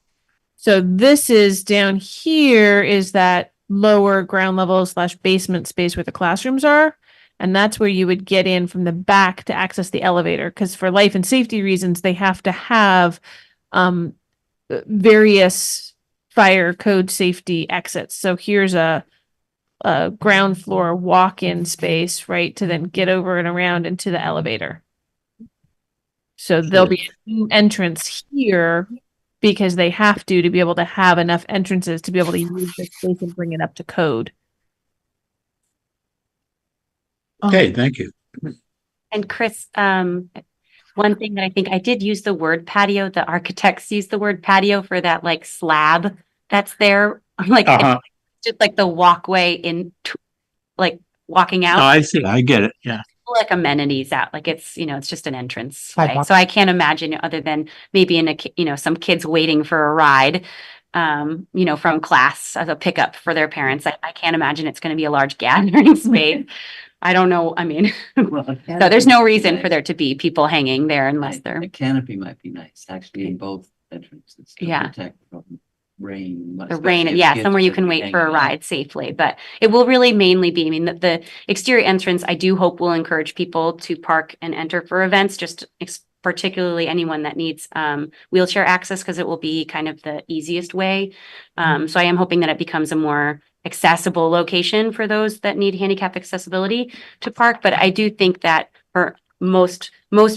So this is down here is that lower ground level / basement space where the classrooms are. And that's where you would get in from the back to access the elevator. Because for life and safety reasons, they have to have various fire code safety exits. So here's a ground floor walk-in space, right, to then get over and around into the elevator. So there'll be a new entrance here because they have to be able to have enough entrances to be able to use this space and bring it up to code. Okay, thank you. And Chris, one thing that I think I did use the word patio, the architects use the word patio for that like slab that's there, like just like the walkway in, like walking out. Oh, I see. I get it. Yeah. Like amenities out, like it's, it's just an entrance. Right? So I can't imagine other than maybe some kids waiting for a ride, from class as a pickup for their parents. I can't imagine it's going to be a large gathering space. I don't know. I mean, so there's no reason for there to be people hanging there unless they're. The canopy might be nice, actually, in both entrances. To protect from rain. The rain, yeah, somewhere you can wait for a ride safely, but it will really mainly be, I mean, the exterior entrance, I do hope will encourage people to park and enter for events, just particularly anyone that needs wheelchair access, because it will be kind of the easiest way. So I am hoping that it becomes a more accessible location for those that need handicap accessibility to park, but I do think that for most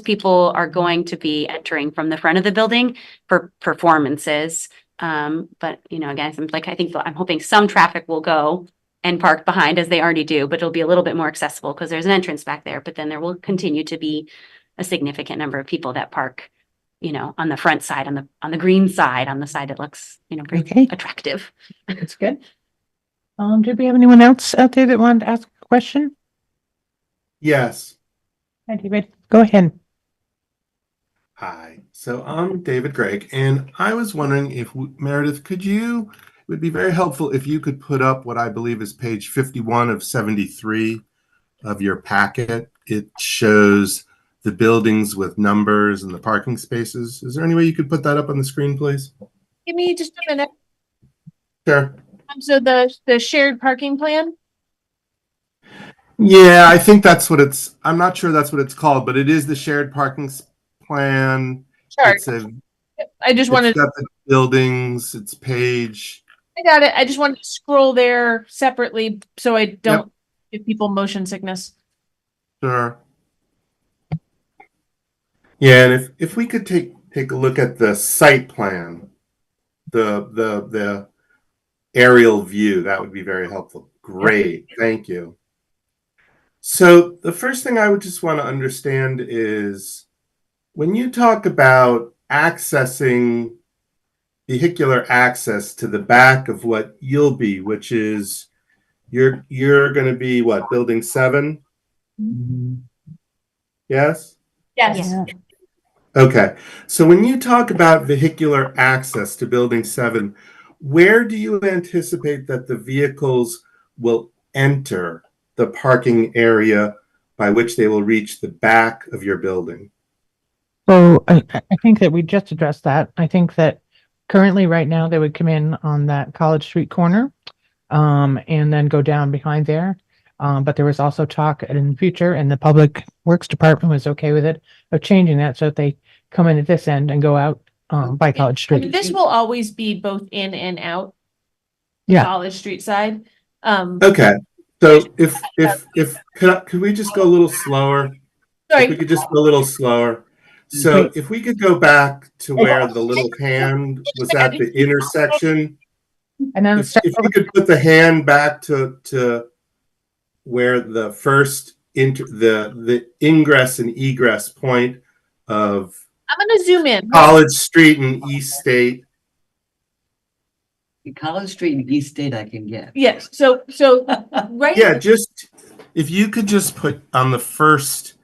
people are going to be entering from the front of the building for performances. But you know, again, I'm hoping some traffic will go and park behind as they already do, but it'll be a little bit more accessible because there's an entrance back there, but then there will continue to be a significant number of people that park, you know, on the front side, on the green side, on the side that looks, you know, very attractive. That's good. Did we have anyone else out there that wanted to ask a question? Yes. Hi, David. Go ahead. Hi. So I'm David Gregg, and I was wondering if Meredith, it would be very helpful if you could put up what I believe is page 51 of 73 of your packet. It shows the buildings with numbers and the parking spaces. Is there any way you could put that up on the screen, please? Give me just a minute. Sure. So the shared parking plan? Yeah, I think that's what I'm not sure that's what it's called, but it is the shared parking plan. Sure. I just wanted It's got the buildings, it's page. I got it. I just wanted to scroll there separately so I don't give people motion sickness. Sure. Yeah, and if we could take a look at the site plan, the aerial view, that would be very helpful. Great, thank you. So the first thing I would just want to understand is when you talk about accessing vehicular access to the back of what you'll be, which is you're going to be what, building 7? Yes? Yes. Okay. So when you talk about vehicular access to building 7, where do you anticipate that the vehicles will enter the parking area by which they will reach the back of your building? So I think that we just addressed that. I think that currently right now they would come in on that College Street corner and then go down behind there. But there was also talk in the future, and the Public Works Department was okay with it, of changing that so that they come in at this end and go out by College I mean, Street. this will always be both in and out. Yeah. College Street side. Okay. So could we just go a little slower? Sorry. If we could just go a little slower. So if we could go back to where the little hand was at the intersection, and then if we could put the hand back to where the first the ingress and egress point of I'm going to zoom in. College Street and East State. College Street and East State I can get. Yes. So right. Yeah, just if you could just put on the first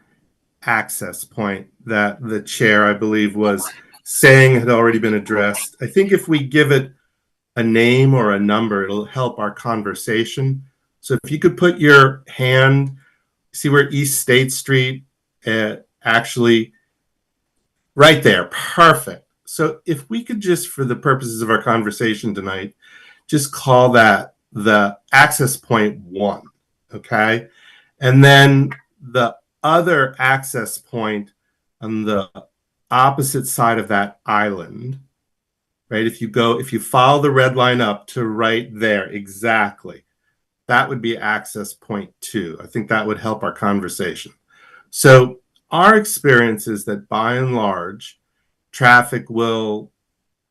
access point that the chair, I believe, was saying had already been addressed. I think if we give it a name or a number, it'll help our conversation. So if you could put your hand, see where East State Street actually right there. Perfect. So if we could just, for the purposes of our conversation tonight, just call that the access point 1, okay? And then the other access point on the opposite side of that island, right? If you follow the red line up to right there, exactly, that would be access point 2. I think that would help our conversation. So our experience is that by and large, traffic will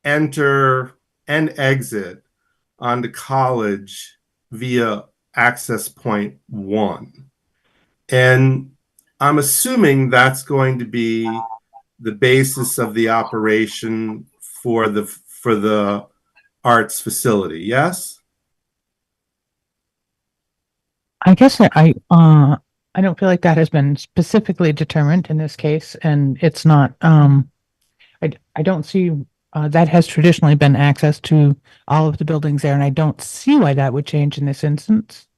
enter and exit onto College via access point 1. And I'm assuming that's going to be the basis of the operation for the arts facility. Yes? I guess I don't feel like that has been specifically determined in this case, and it's not. I don't see that has traditionally been access to all of the buildings there, and I don't see why that would change in this instance.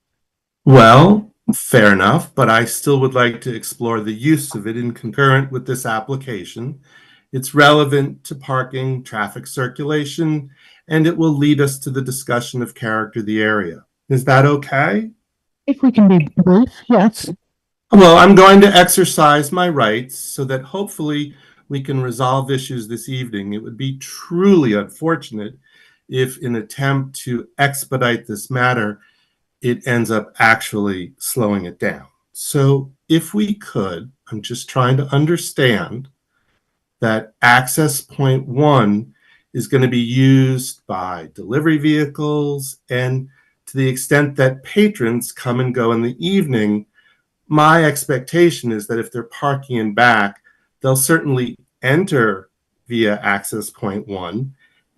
Well, fair enough, but I still would like to explore the use of it in concurrent with this application. It's relevant to parking, traffic circulation, and it will lead us to the discussion of character of the area. Is that okay? If we can be brief, yes. Well, I'm going to exercise my rights so that hopefully we can resolve issues this evening. It would be truly unfortunate if, in an attempt to expedite this matter, it ends up actually slowing it down. So if we could, I'm just trying to understand that access point 1 is going to be used by delivery vehicles, and to the extent that patrons come and go in the evening, my expectation is that if they're parking in back, they'll certainly enter via access point 1.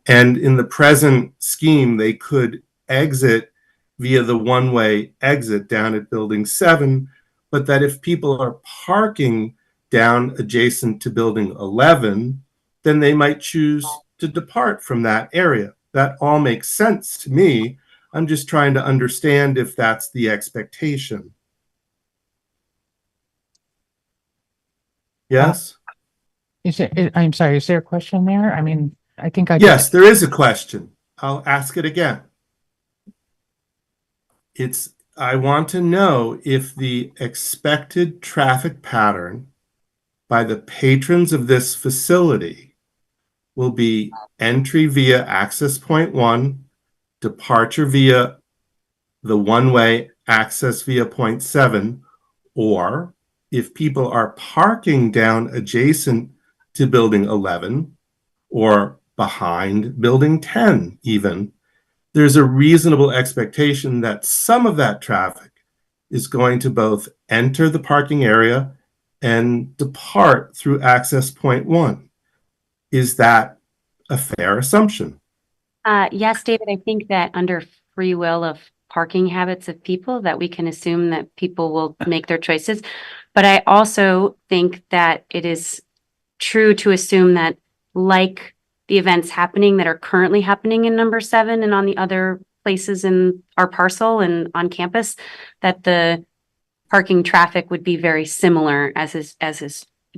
And in the present scheme, they could exit via the one-way exit down at building 7, but that if people are parking down adjacent to building 11, then they might choose to depart from that area. That all makes sense to me. I'm just trying to understand if that's the expectation. Yes? I'm sorry, is there a question there? I mean, I think I. Yes, there is a question. I'll ask it again. I want to know if the expected traffic pattern by the patrons of this facility will be entry via access point 1, departure via the one-way access via point 7, or if people are parking down adjacent to building 11 or behind building 10 even, there's a reasonable expectation that some of that traffic is going to both enter the parking area and depart through access point 1. Is that a fair assumption? Yes, David, I think that under free will of parking habits of people, that we can assume that people will make their choices. But I also think that it is true to assume that, like the events happening that are currently happening in number 7 and on the other places in our parcel and on campus, that the parking traffic would be very similar as is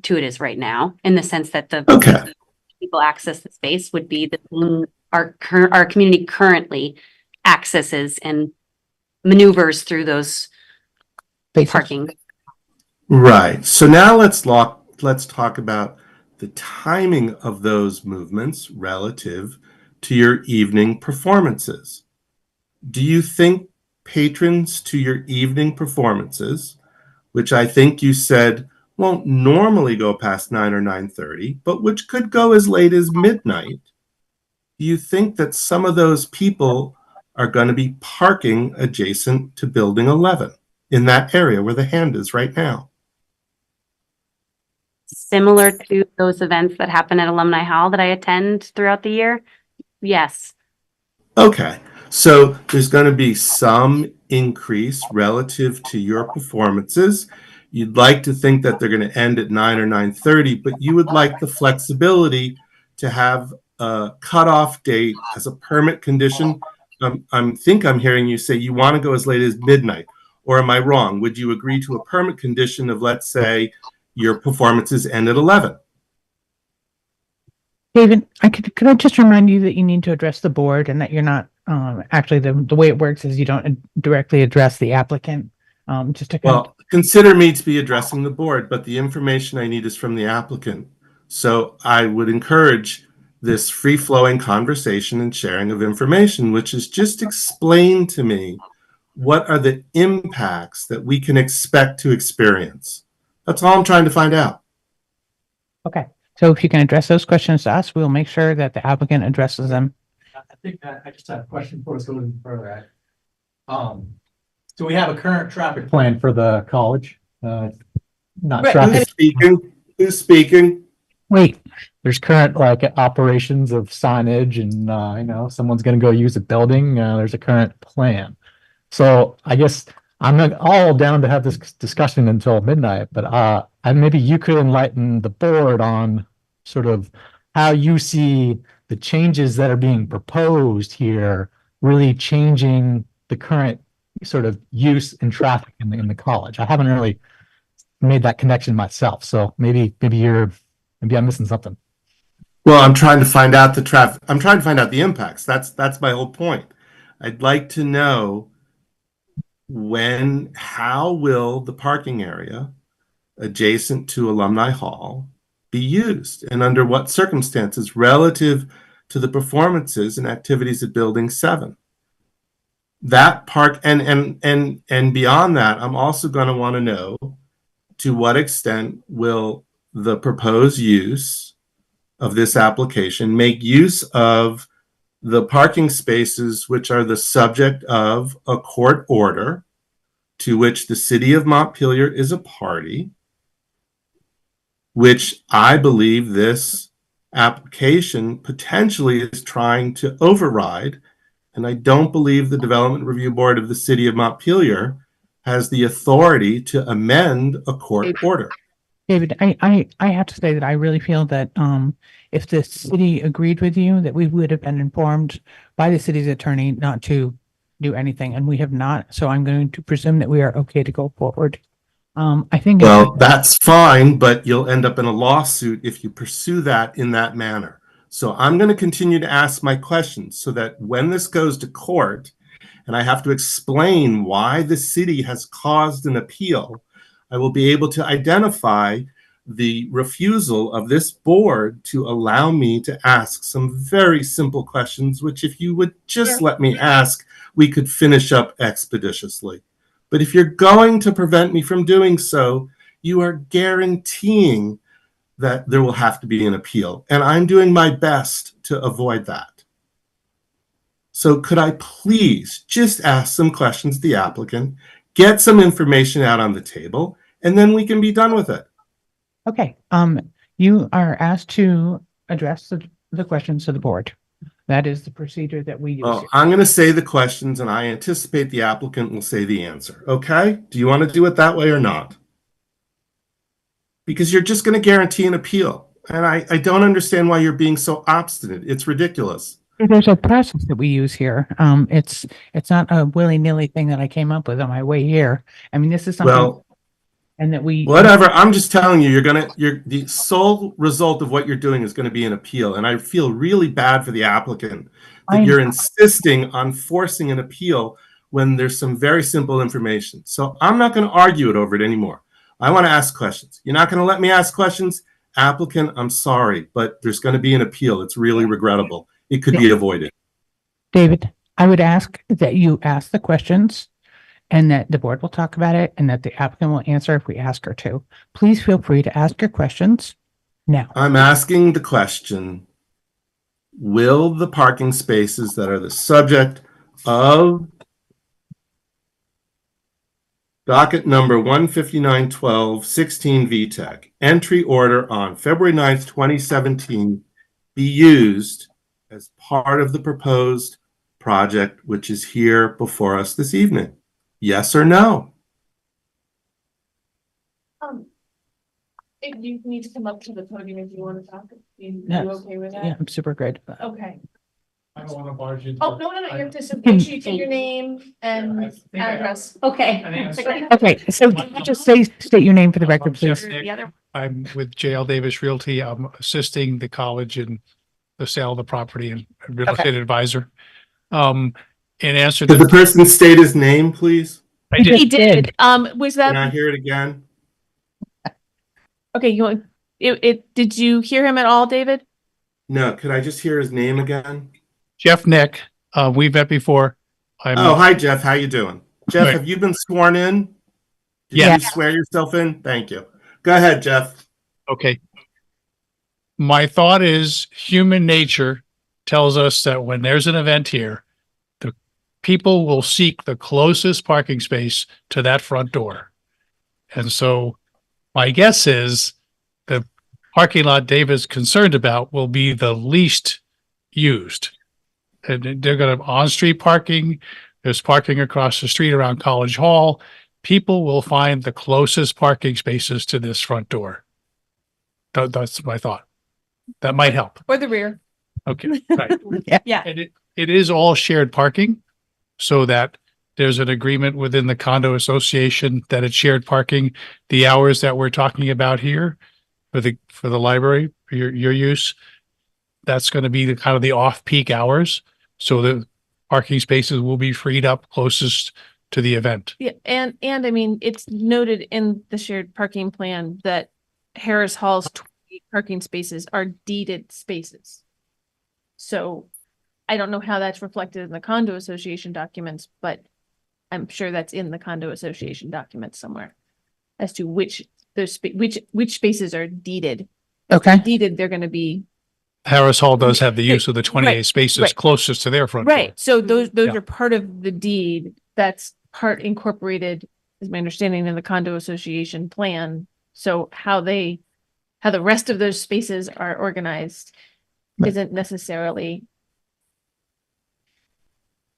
to it is right now, in the sense that the people access the space would be the our community currently accesses and maneuvers through those parking. Right. So now let's talk about the timing of those movements relative to your evening performances. Do you think patrons to your evening performances, which I think you said won't normally go past 9 or 9:30, but which could go as late as midnight, do you think that some of those people are going to be parking adjacent to building 11 in that area where the hand is right now? Similar to those events that happen at Alumni Hall that I attend throughout the year? Yes. Okay. So there's going to be some increase relative to your performances. You'd like to think that they're going to end at 9 or 9:30, but you would like the flexibility to have a cutoff date as a permit condition. I think I'm hearing you say you want to go as late as midnight, or am I wrong? Would you agree to a permit condition of, let's say, your performances end at 11? David, could I just remind you that you need to address the board and that you're not actually the way it works is you don't directly address the applicant. Well, consider me to be addressing the board, but the information I need is from the applicant. So I would encourage this free-flowing conversation and sharing of information, which is just explain to me what are the impacts that we can expect to experience. That's all I'm trying to find out. Okay. So if you can address those questions to us, we'll make sure that the applicant addresses them. I think I just have a question before us going further. So we have a current traffic plan for the college. Not Wait, traffic. Who's speaking? Wait, there's current operations of signage, and someone's going to go use a building. There's a current plan. So I guess I'm not all down to have this discussion until midnight, but maybe you could enlighten the board on sort of how you see the changes that are being proposed here really changing the current sort of use and traffic in the college. I haven't really made that connection myself, so maybe I'm missing something. Well, I'm trying to find out the traffic. I'm trying to find out the impacts. That's my whole point. I'd like to know how will the parking area adjacent to Alumni Hall be used and under what circumstances relative to the performances and activities at Building 7. That park and beyond that, I'm also going to want to know to what extent will the proposed use of this application make use of the parking spaces which are the subject of a court order to which the city of Montpelier is a party, which I believe this application potentially is trying to override. And I don't believe the Development Review Board of the city of Montpelier has the authority to amend a court order. David, I have to say that I really feel that if the city agreed with you, that we would have been informed by the city's attorney not to do anything, and we have not. So I'm going to presume that we are okay to go forward. I think. Well, that's fine, but you'll end up in a lawsuit if you pursue that in that manner. So I'm going to continue to ask my questions so that when this goes to court and I have to explain why the city has caused an appeal, I will be able to identify the refusal of this board to allow me to ask some very simple questions, which if you would just let me ask, we could finish up expeditiously. But if you're going to prevent me from doing so, you are guaranteeing that there will have to be an appeal. And I'm doing my best to avoid that. So could I please just ask some questions of the applicant, get some information out on the table, and then we can be done with it. Okay. You are asked to address the questions to the board. That is the procedure that we use. Oh, I'm going to say the questions and I anticipate the applicant will say the answer. Okay? Do you want to do it that way or not? Because you're just going to guarantee an appeal. And I don't understand why you're being so obstinate. It's ridiculous. There's a process that we use here. It's not a willy-nilly thing that I came up with on my way here. I mean, this is something. Well, and that we whatever. I'm just telling you, the sole result of what you're doing is going to be an appeal. And I feel really bad for the applicant that you're insisting on forcing an appeal when there's some very simple information. So I'm not going to argue it over it anymore. I want to ask questions. You're not going to let me ask questions? Applicant, I'm sorry, but there's going to be an appeal. It's really regrettable. It could be avoided. David, I would ask that you ask the questions and that the board will talk about it and that the applicant will answer if we ask her to. Please feel free to ask your questions now. I'm asking the question, will the parking spaces that are the subject of docket number 15912 16 VTEC entry order on February 9th, 2017 be used as part of the proposed project which is here before us this evening? Yes or no? If you need to come up to the podium if you want to talk, you okay with that? Yeah, I'm super good. Okay. I don't want to barge into. Oh, no, you have to make sure you take your name and address. Okay. Okay, so just state your name for the record, please. The other. I'm with JL Davis Realty. I'm assisting the college in the sale of the property and real estate advisor. In answer to Did the person state his name, please? He did. Was that? Can I hear it again? Okay, you want it? Did you hear him at all, David? No, could I just hear his name again? Jeff Nick. We've met before. Hi, Jeff. How you doing? Jeff, Good. have you been sworn in? Did Yeah. you swear yourself in? Thank you. Go ahead, Jeff. Okay. My thought is human nature tells us that when there's an event here, the people will seek the closest parking space to that front door. And so my guess is the parking lot David's concerned about will be the least used. And they're going to have on-street parking. There's parking across the street around College Hall. People will find the closest parking spaces to this front door. That's my thought. That might help. Or the rear. Okay. Right. Yeah. And it is all shared parking so that there's an agreement within the condo association that it's shared parking. The hours that we're talking about here for the library, for your use, that's going to be the kind of the off-peak hours. So the parking spaces will be freed up closest to the event. Yeah, and I mean, it's noted in the shared parking plan that Harris Hall's 20 parking spaces are deeded spaces. So I don't know how that's reflected in the condo association documents, but I'm sure that's in the condo association documents somewhere as to which spaces are deeded. If they're Okay. deeded, they're going to be Harris Hall does have the use of the 28 spaces right. closest to their front door. right. So those Yeah. are part of the deed. That's part incorporated, is my understanding, in the condo association plan. So how the rest of those spaces are organized isn't necessarily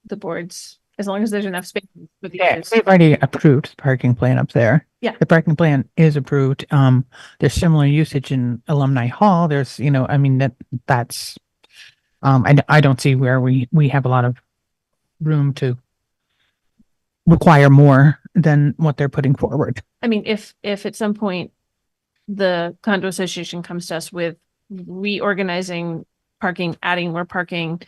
the board's, as long as there's enough space for the Yeah, use. we've already approved the parking plan up there. Yeah. The parking plan is approved. There's similar usage in Alumni Hall. There's, I mean, that's, I don't see where we have a lot of room to require more than what they're putting forward. I mean, if at some point the condo association comes to us with reorganizing parking, adding more parking,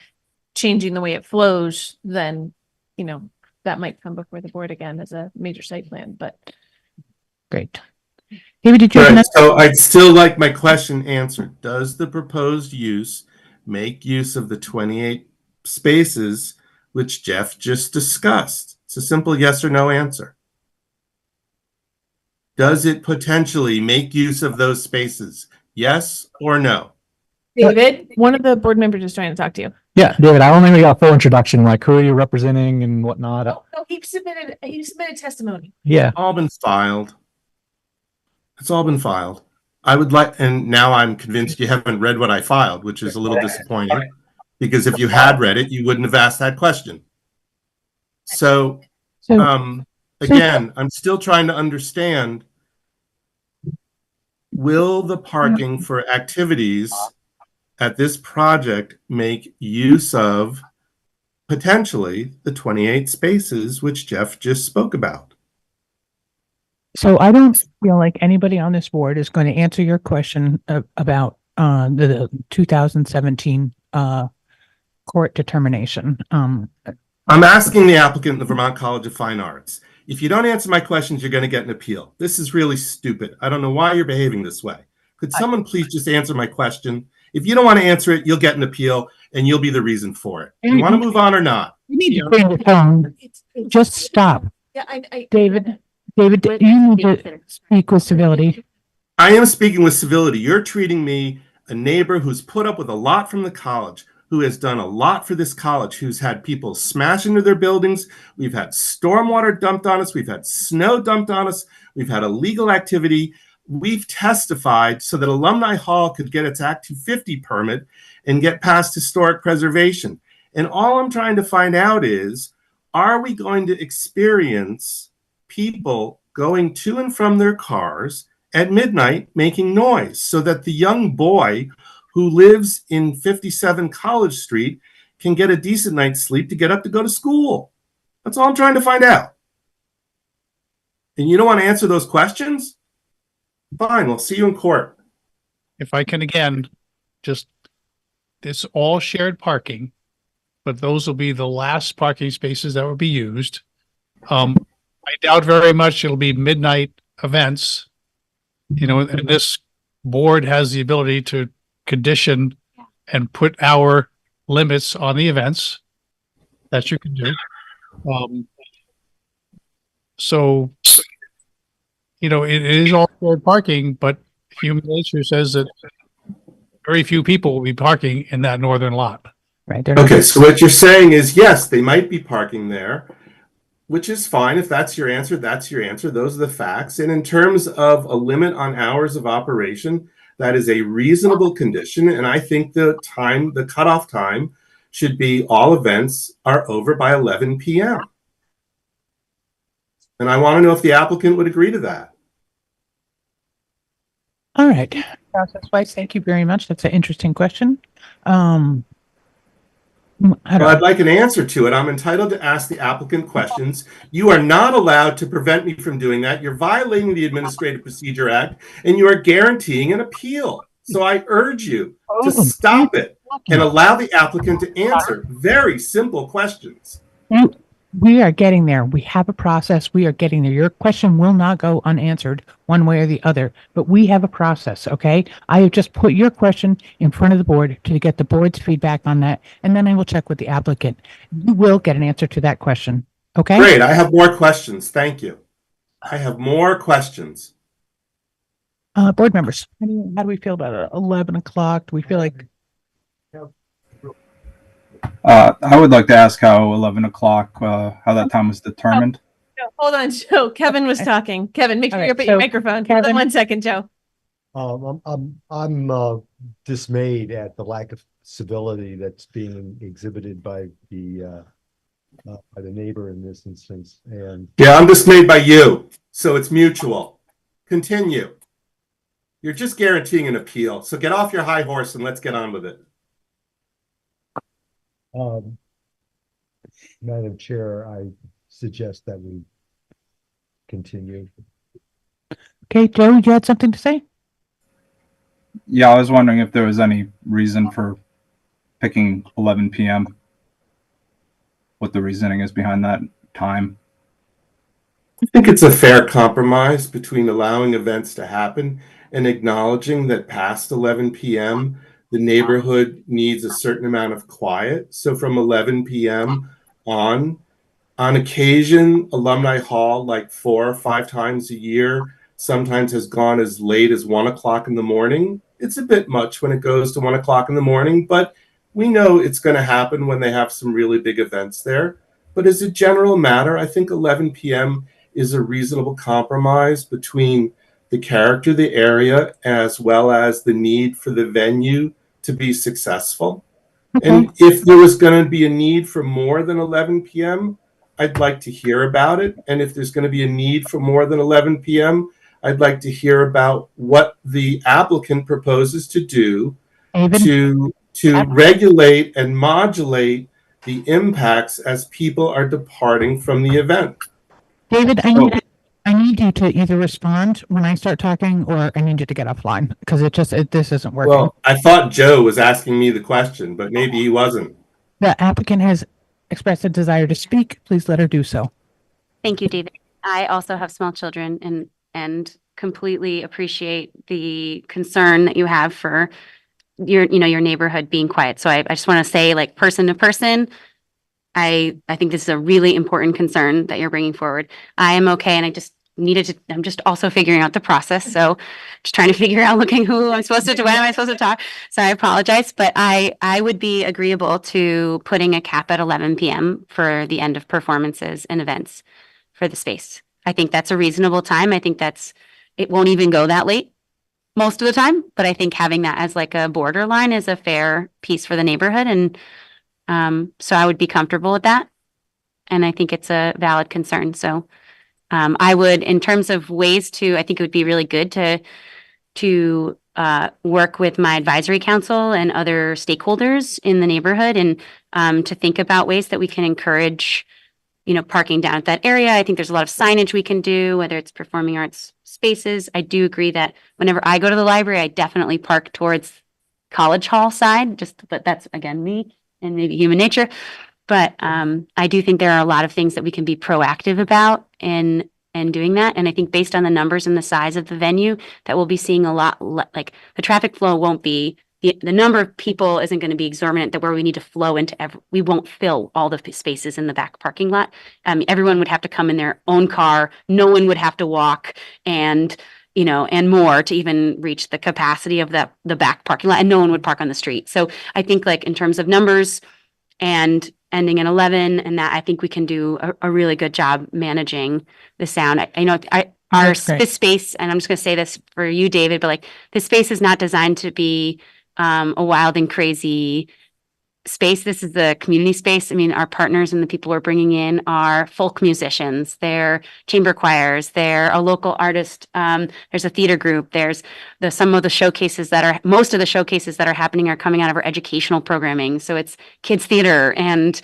changing the way it flows, then, that might come before the board again as a major site plan, but. Great. David, did you have Right, another? so I'd still like my question answered. Does the proposed use make use of the 28 spaces which Jeff just discussed? It's a simple yes or no answer. Does it potentially make use of those spaces? Yes or no? David, one of the board members is trying to talk to you. Yeah, David, I don't think we got a full introduction, like who are you representing and whatnot. No, he submitted testimony. Yeah. All been filed. It's all been filed. I would like, and now I'm convinced you haven't read what I filed, which is a little disappointing, because if you had read it, you wouldn't have asked that question. So, again, I'm still trying to understand, will the parking for activities at this project make use of potentially the 28 spaces which Jeff just spoke about? So I don't feel like anybody on this board is going to answer your question about the 2017 court determination. I'm asking the applicant in the Vermont College of Fine Arts. If you don't answer my questions, you're going to get an appeal. This is really stupid. I don't know why you're behaving this way. Could someone please just answer my question? If you don't want to answer it, you'll get an appeal and you'll be the reason for it. You want to move on or not? You need to bring the phone. Just stop. Yeah, I David, you need to speak with civility. I am speaking with civility. You're treating me, a neighbor who's put up with a lot from the college, who has done a lot for this college, who's had people smash into their buildings. We've had stormwater dumped on us. We've had snow dumped on us. We've had illegal activity. We've testified so that Alumni Hall could get its Act 250 permit and get past historic preservation. And all I'm trying to find out is, are we going to experience people going to and from their cars at midnight making noise so that the young boy who lives in 57 College Street can get a decent night's sleep to get up to go to school? That's all I'm trying to find out. And you don't want to answer those questions? Fine, we'll see you in court. If I can again, it's all shared parking, but those will be the last parking spaces that will be used. I doubt very much it'll be midnight events, and this board has the ability to condition and put hour limits on the events that you can do. So, it is all shared parking, but human nature says that very few people will be parking in that northern lot. Right. Okay, so what you're saying is, yes, they might be parking there, which is fine. If that's your answer, that's your answer. Those are the facts. And in terms of a limit on hours of operation, that is a reasonable condition. And I think the cutoff time should be all events are over by 11 p.m. And I want to know if the applicant would agree to that. All right. Process-wise, thank you very much. That's an interesting question. I'd like an answer to it. I'm entitled to ask the applicant questions. You are not allowed to prevent me from doing that. You're violating the Administrative Procedure Act, and you are guaranteeing an appeal. So I urge you to stop it. and allow the applicant to answer very simple questions. We are getting there. We have a process. We are getting there. Your question will not go unanswered one way or the other, but we have a process, okay? I have just put your question in front of the board to get the board's feedback on that, and then I will check with the applicant. You will get an answer to that question, okay? Great. I have more questions. Thank you. I have more questions. Board members, how do we feel about it? 11 o'clock? Do we feel like I would like to ask how 11 o'clock, how that time was determined. No, hold on, Joe. Kevin was talking. Kevin, make sure All you right, open your so microphone. Hold on Kevin- 1 second, Joe. I'm dismayed at the lack of civility that's being exhibited by the neighbor in this instance. And Yeah, I'm dismayed by you, so it's mutual. Continue. You're just guaranteeing an appeal, so get off your high horse and let's get on with it. Madam Chair, I suggest that we continue. Okay, Joe, you had something to say? Yeah, I was wondering if there was any reason for picking 11 p.m. What the reasoning is behind that time. I think it's a fair compromise between allowing events to happen and acknowledging that past 11 p.m., the neighborhood needs a certain amount of quiet. So from 11 p.m. on occasion, Alumni Hall, like 4 or 5 times a year, sometimes has gone as late as 1 o'clock in the morning. It's a bit much when it goes to 1 o'clock in the morning, but we know it's going to happen when they have some really big events there. But as a general matter, I think 11 p.m. is a reasonable compromise between the character of the area as well as the need for the venue to be successful. Okay. And if there was going to be a need for more than 11 p.m., I'd like to hear about it. And if there's going to be a need for more than 11 p.m., I'd like to hear about what the applicant proposes to do David? to regulate and modulate the impacts as people are departing from the event. David, I need you to either respond when I start talking or I need you to get offline because this isn't working. Well, I thought Joe was asking me the question, but maybe he wasn't. The applicant has expressed a desire to speak. Please let her do so. Thank you, David. I also have small children and completely appreciate the concern that you have for your neighborhood being quiet. So I just want to say, like, person to person, I think this is a really important concern that you're bringing forward. I am okay, and I'm just also figuring out the process. So just trying to figure out who I'm supposed to, when am I supposed to talk? So I apologize, but I would be agreeable to putting a cap at 11 p.m. for the end of performances and events for the space. I think that's a reasonable time. I think it won't even go that late most of the time, but I think having that as like a borderline is a fair piece for the neighborhood. And so I would be comfortable with that. And I think it's a valid concern. So I would, in terms of ways I think it would be really good to work with my advisory council and other stakeholders in the neighborhood and to think about ways that we can encourage, parking down at that area. I think there's a lot of signage we can do, whether it's performing arts spaces. I do agree that whenever I go to the library, I definitely park towards College Hall side, but that's again me and maybe human nature. But I do think there are a lot of things that we can be proactive about in doing that. And I think based on the numbers and the size of the venue, that we'll be seeing a lot, like the traffic flow won't be, the number of people isn't going to be exorbitant that where we need to flow into we won't fill all the spaces in the back parking lot. Everyone would have to come in their own car. No one would have to walk and more to even reach the capacity of the back parking lot, and no one would park on the street. So I think, like, in terms of numbers and ending at 11, and that I think we can do a really good job managing the sound. I know this space, and I'm just going to say this for you, David, but like this space is not designed to be a wild and crazy space. This is the community space. I mean, our partners and the people we're bringing in are folk musicians, they're chamber choirs, they're a local artist. There's a theater group. There's most of the showcases that are happening are coming out of our educational programming. So it's kids theater. And,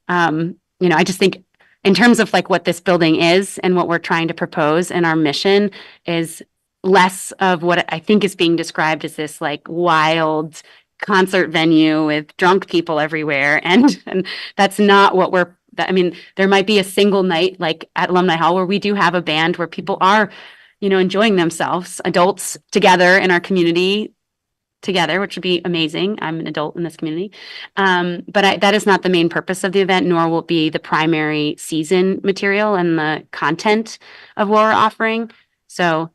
I just think in terms of like what this building is and what we're trying to propose and our mission is less of what I think is being described as this like wild concert venue with drunk people everywhere. And that's not what I mean, there might be a single night like at Alumni Hall where we do have a band where people are, enjoying themselves, adults together in our community together, which would be amazing. I'm an adult in this community. But that is not the main purpose of the event, nor will it be the primary season material and the content of what we're offering. So,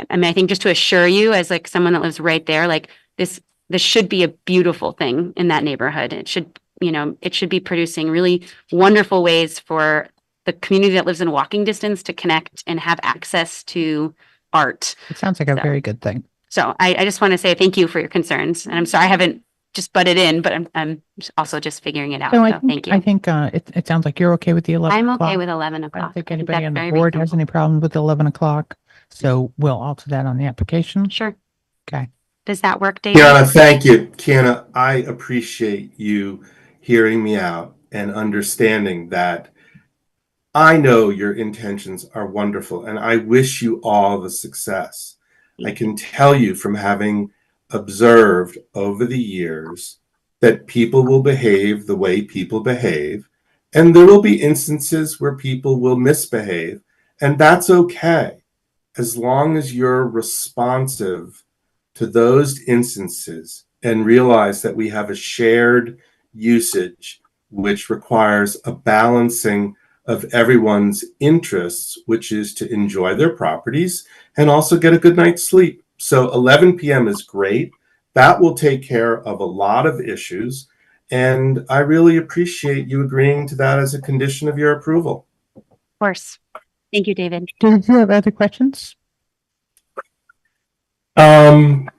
I mean, I think just to assure you as like someone that lives right there, like this should be a beautiful thing in that neighborhood. It should, it should be producing really wonderful ways for the community that lives in walking distance to connect and have access to art. It sounds like a very good thing. So I just want to say thank you for your concerns. And I'm sorry I haven't just butted in, but I'm also just figuring it out. So So thank you. I think it sounds like you're okay with the 11 I'm o'clock. okay with 11 I o'clock. don't think I anybody that's on the very board has reasonable. any problem with 11 o'clock. So we'll alter that on the application. Sure. Okay. Does that work, David? Kiana, thank you. Kiana, I appreciate you hearing me out and understanding that I know your intentions are wonderful and I wish you all the success. I can tell you from having observed over the years that people will behave the way people behave, and there will be instances where people will misbehave, and that's okay as long as you're responsive to those instances and realize that we have a shared usage which requires a balancing of everyone's interests, which is to enjoy their properties and also get a good night's sleep. So 11 p.m. is great. That will take care of a lot of issues. And I really appreciate you agreeing to that as a condition of your approval. Of course. Thank you, David. Do you have other questions? I'm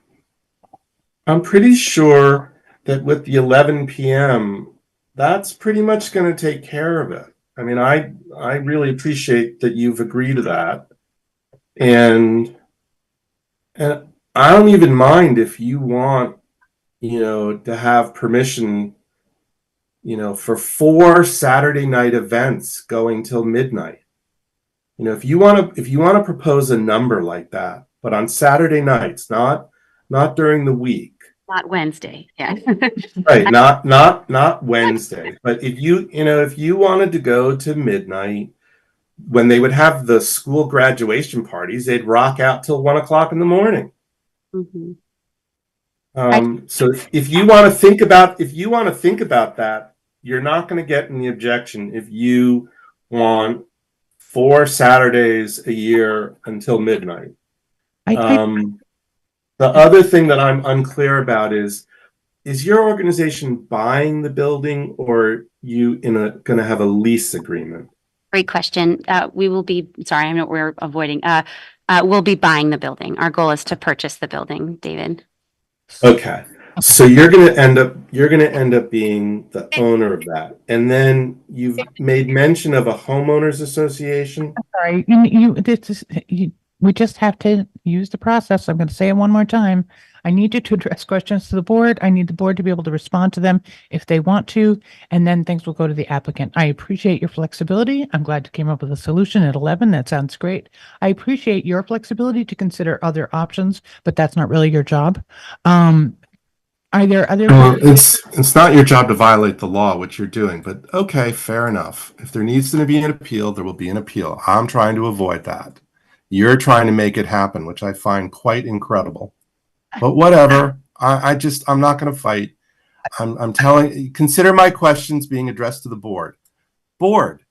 pretty sure that with the 11 p.m., that's pretty much going to take care of it. I mean, I really appreciate that you've agreed to that. And I don't even mind if you want, to have permission, for 4 Saturday night events going till midnight. If you want to propose a number like that, but on Saturday nights, not during the week. Not Wednesday. Yeah. Right. Not Wednesday. But if you wanted to go to midnight, when they would have the school graduation parties, they'd rock out till 1 o'clock in the morning. Mhm. So if you want to think about that, you're not going to get any objection if you want 4 Saturdays a year until midnight. The other thing that I'm unclear about is your organization buying the building, or you going to have a lease agreement? Great question. We will be, sorry, I know we're avoiding, we'll be buying the building. Our goal is to purchase the building, David. Okay. So you're going to end up being the owner of that. And then you've made mention of a homeowners association. Sorry, we just have to use the process. I'm going to say it one more time. I need you to address questions to the board. I need the board to be able to respond to them if they want to, and then things will go to the applicant. I appreciate your flexibility. I'm glad you came up with a solution at 11. That sounds great. I appreciate your flexibility to consider other options, but that's not really your job. Are there other? Well, it's not your job to violate the law, which you're doing, but okay, fair enough. If there needs to be an appeal, there will be an appeal. I'm trying to avoid that. You're trying to make it happen, which I find quite incredible. But whatever. I'm not going to fight. I'm telling. Consider my questions being addressed to the board. Board,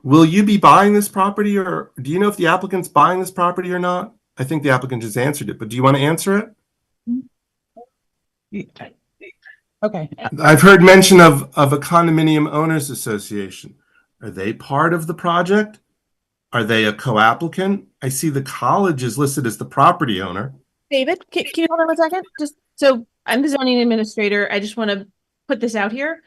will you be buying this property, or do you know if the applicant's buying this property or not? I think the applicant just answered it, but do you want to answer it? Okay. I've heard mention of a condominium owners association. Are they part of the project? Are they a co-applicant? I see the college is listed as the property owner. David, can you hold on a second? Just so I'm the zoning administrator. I just want to put this out here.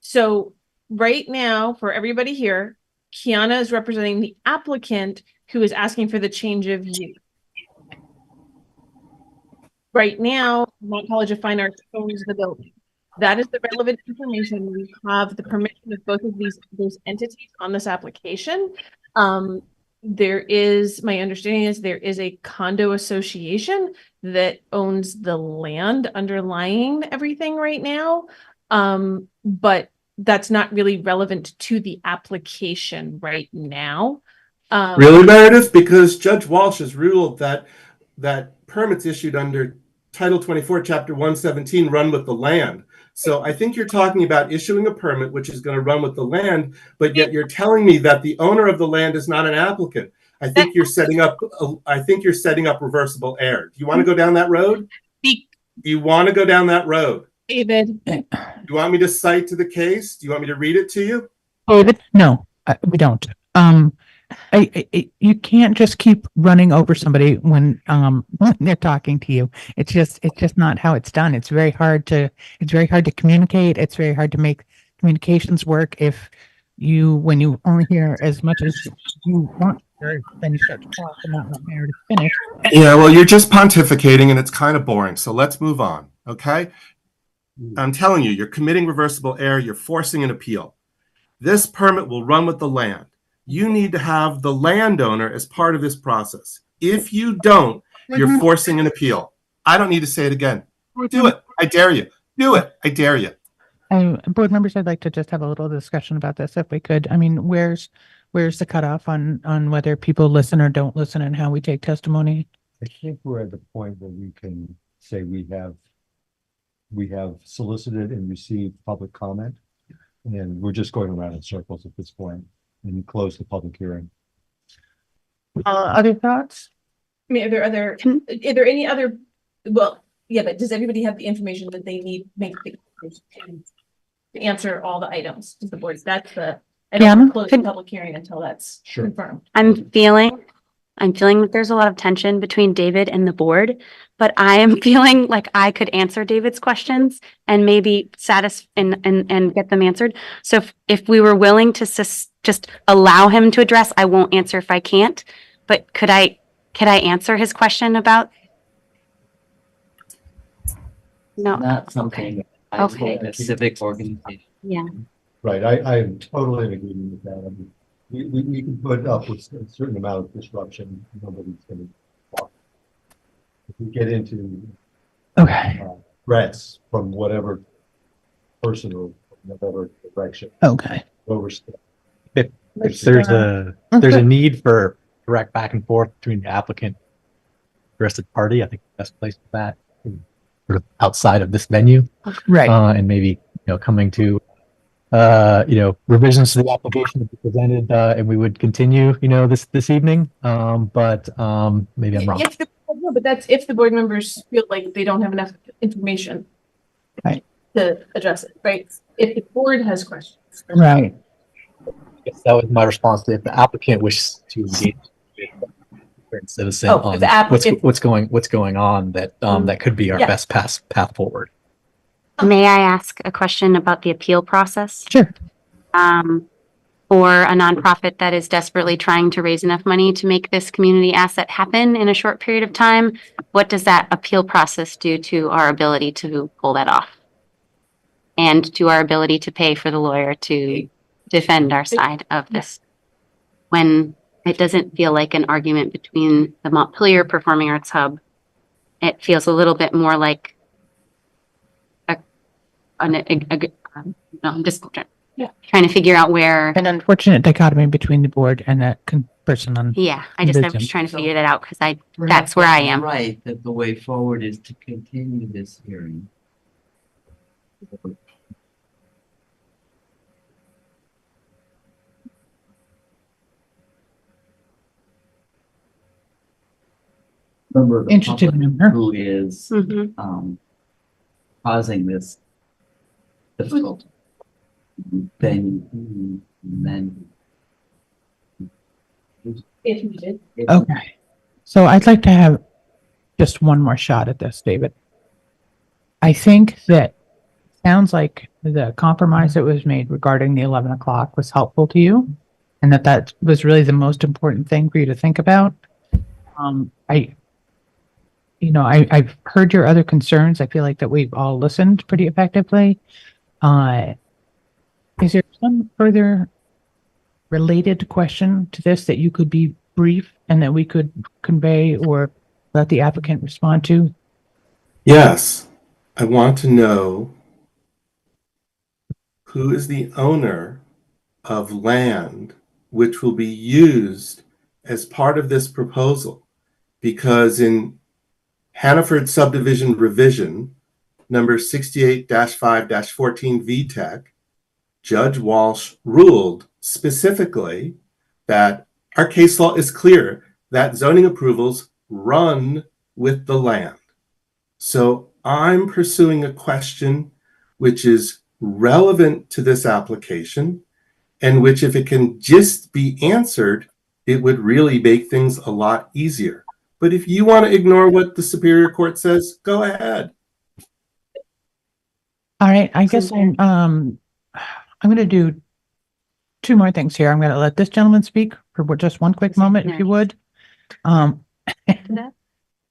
So right now, for everybody here, Kiana is representing the applicant who is asking for the change of use. Right now, Vermont College of Fine Arts owns the building. That is the relevant information. We have the permission of both of those entities on this application. There is, my understanding is there is a condo association that owns the land underlying everything right now. But that's not really relevant to the application right now. Really, Meredith? Because Judge Walsh has ruled that permits issued under Title 24, Chapter 117 run with the land. So I think you're talking about issuing a permit which is going to run with the land, but yet you're telling me that the owner of the land is not an applicant. I think you're setting up reversible error. Do you want to go down that road? You want to go down that road? David. Do you want me to cite to the case? Do you want me to read it to you? David, no, we don't. You can't just keep running over somebody when they're talking to you. It's just not how it's done. It's very hard to communicate. It's very hard to make communications work when you only hear as much as you want to hear, then you start to talk and not let Meredith finish. Yeah, well, you're just pontificating and it's kind of boring. So let's move on. Okay. I'm telling you, you're committing reversible error. You're forcing an appeal. This permit will run with the land. You need to have the landowner as part of this process. If you don't, you're forcing an appeal. I don't need to say it again. Do it. I dare you. Do it. I dare you. Board members, I'd like to just have a little discussion about this if we could. I mean, where's the cutoff on whether people listen or don't listen and how we take testimony? I think we're at the point where we can say we have solicited and received public comment, and we're just going around in circles at this point and close the public hearing. Other thoughts? I mean, are there any other, well, yeah, but does everybody have the information that they need to answer all the items? Does the board, I don't close the public hearing until that's confirmed. I'm feeling that there's a lot of tension between David and the board, but I am feeling like I could answer David's questions and maybe and get them answered. So if we were willing to just allow him to address, I won't answer if I can't, but could I answer his question about? No. Not something. Okay. A civic organization. Yeah. Right. I am totally in agreement with that. I mean, we can put up with a certain amount of disruption. Nobody's going to talk. If we get into threats from whatever person or whatever direction. Okay. Overstep. If there's a need for direct back and forth between the applicant and the interested party, I think the best place for that is sort of outside of this venue. Right. And maybe, coming to revisions to the application to be presented, and we would continue, this evening. But maybe I'm wrong. But that's if the board members feel like they don't have enough information to address it, right? If the board has questions. Right. I guess that was my response to if the applicant wishes to engage with citizen on what's going on that could be our best path forward. May I ask a question about the appeal process? Sure. For a nonprofit that is desperately trying to raise enough money to make this community asset happen in a short period of time, what does that appeal process do to our ability to pull that off? And to our ability to pay for the lawyer to defend our side of this? When it doesn't feel like an argument between the Montpelier Performing Arts Hub, it feels a little bit more like I'm just trying to figure out where an unfortunate dichotomy between the board and that person on. Yeah, I was trying to figure that out because that's where I am. Right, that the way forward is to continue this hearing. Member of the Interested member who is causing this difficult thing, and then if needed. Okay. So I'd like to have just one more shot at this, David. I think that sounds like the compromise that was made regarding the 11 o'clock was helpful to you, and that was really the most important thing for you to think about. I've heard your other concerns. I feel like that we've all listened pretty effectively. Is there some further related question to this that you could be brief and that we could convey or let the applicant respond to? Yes, I want to know who is the owner of land which will be used as part of this proposal. Because in Hannaford subdivision revision, number 68-5-14 VTEC, Judge Walsh ruled specifically that our case law is clear that zoning approvals run with the land. So I'm pursuing a question which is relevant to this application, and which, if it can just be answered, it would really make things a lot easier. But if you want to ignore what the Superior Court says, go ahead. All right, I guess I'm going to do two more things here. I'm going to let this gentleman speak for just one quick moment, if you would. Yeah,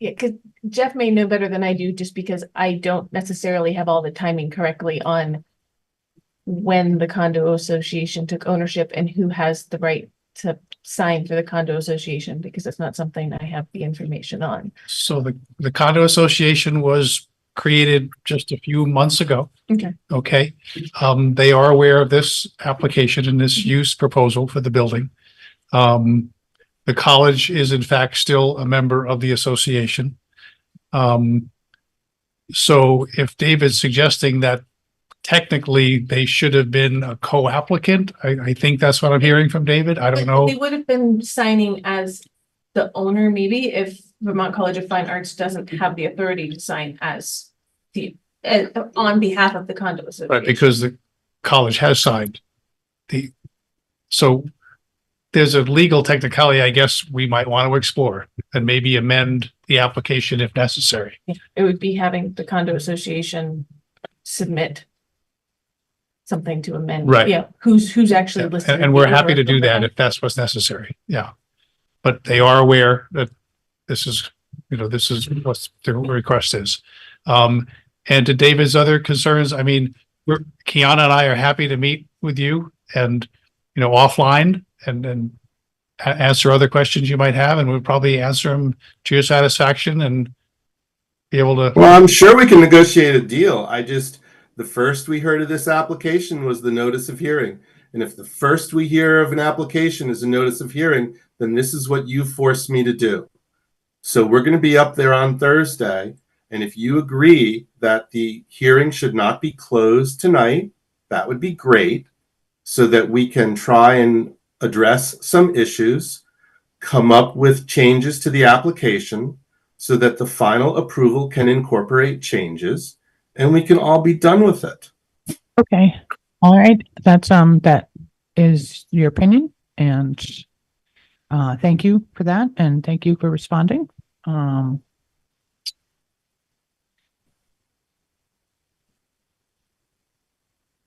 because Jeff may know better than I do, just because I don't necessarily have all the timing correctly on when the condo association took ownership and who has the right to sign for the condo association, because it's not something I have the information on. So the condo association was created just a few months ago. Okay. Okay. They are aware of this application and this use proposal for the building. The college is in fact still a member of the association. So if David's suggesting that technically they should have been a co-applicant, I think that's what I'm hearing from David. I don't know. They would have been signing as the owner, maybe, if Vermont College of Fine Arts doesn't have the authority to sign as the on behalf of the condo association. Right, because the college has signed so there's a legal technicality, I guess, we might want to explore and maybe amend the application if necessary. It would be having the condo association submit something to amend. Right. Yeah, who's actually listed. And we're happy to do that if that's what's necessary. Yeah. But they are aware that this is what the request is. And to David's other concerns, I mean, Kiana and I are happy to meet with you and, offline and answer other questions you might have, and we'll probably answer them to your satisfaction and be able to. Well, I'm sure we can negotiate a deal. The first we heard of this application was the notice of hearing. And if the first we hear of an application is a notice of hearing, then this is what you forced me to do. So we're going to be up there on Thursday. And if you agree that the hearing should not be closed tonight, that would be great, so that we can try and address some issues, come up with changes to the application so that the final approval can incorporate changes, and we can all be done with it. Okay. All right. That is your opinion, and thank you for that, and thank you for responding.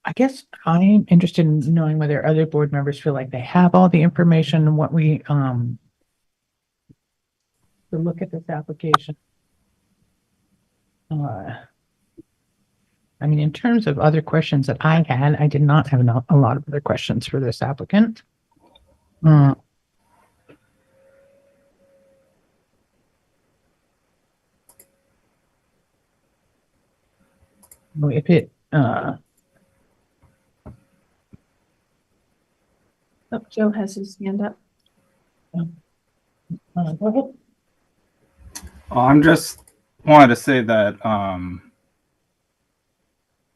I guess I'm interested in knowing whether other board members feel like they have all the information and what we to look at this application. I mean, in terms of other questions that I had, I did not have a lot of other questions for this applicant. If it Joe has his hand up. go ahead. I'm just wanted to say that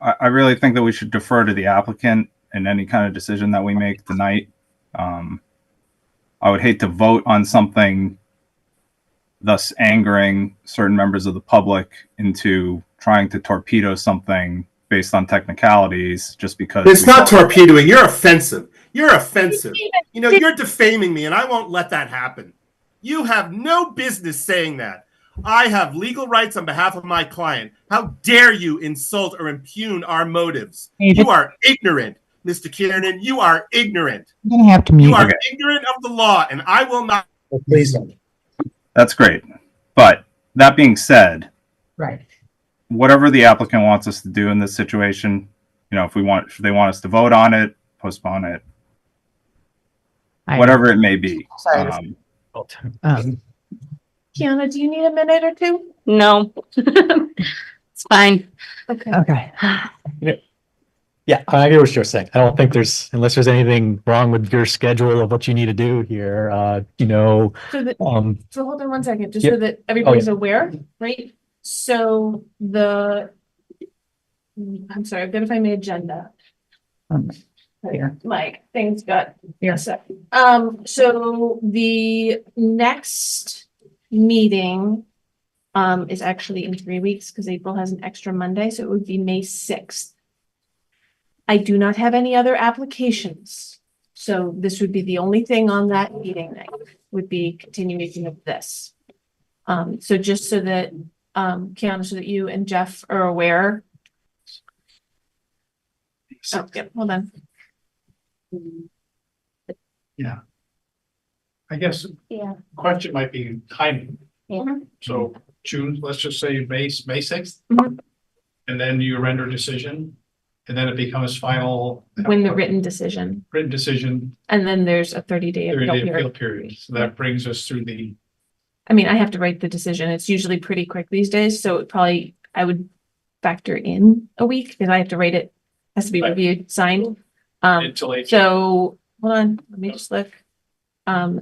I really think that we should defer to the applicant in any kind of decision that we make tonight. I would hate to vote on something, thus angering certain members of the public into trying to torpedo something based on technicalities just because. It's not torpedoing. You're offensive. You're offensive. You're defaming me, and I won't let that happen. You have no business saying that. I have legal rights on behalf of my client. How dare you insult or impugn our motives? You are ignorant, Mr. Kiernan. You are ignorant. I'm gonna have to mute. You are ignorant of the law, and I will not. Well, please don't. That's great. But that being said, right, whatever the applicant wants us to do in this situation, if they want us to vote on it, postpone it, whatever it may be. Kiana, do you need a minute or two? No. It's fine. Okay. Okay. Yeah, I get what you're saying. I don't think unless there's anything wrong with your schedule of what you need to do here, So that, um, so hold on one second, just Yep. so that everybody's aware, right? So I'm sorry, I've got to find my agenda. Here. Like things got Here. so the next meeting is actually in 3 weeks because April has an extra Monday, so it would be May 6th. I do not have any other applications, so this would be the only thing on that meeting night would be continuation of this. So just so that Kiana, so that you and Jeff are aware. Oh, yep, hold on. Yeah. I guess Yeah. question might be timing. Yeah. So June, let's just say May 6th. Mhm. And then you render a decision, and then it becomes final. When the written decision, decision, and then there's a 30-day 30-day appeal appeal period. period. So that brings us through the, I mean, I have to write the decision. It's usually pretty quick these days, so it probably, I would factor in a week because I have to write it, has to be Right. reviewed, signed. until April. So hold on, let me just look.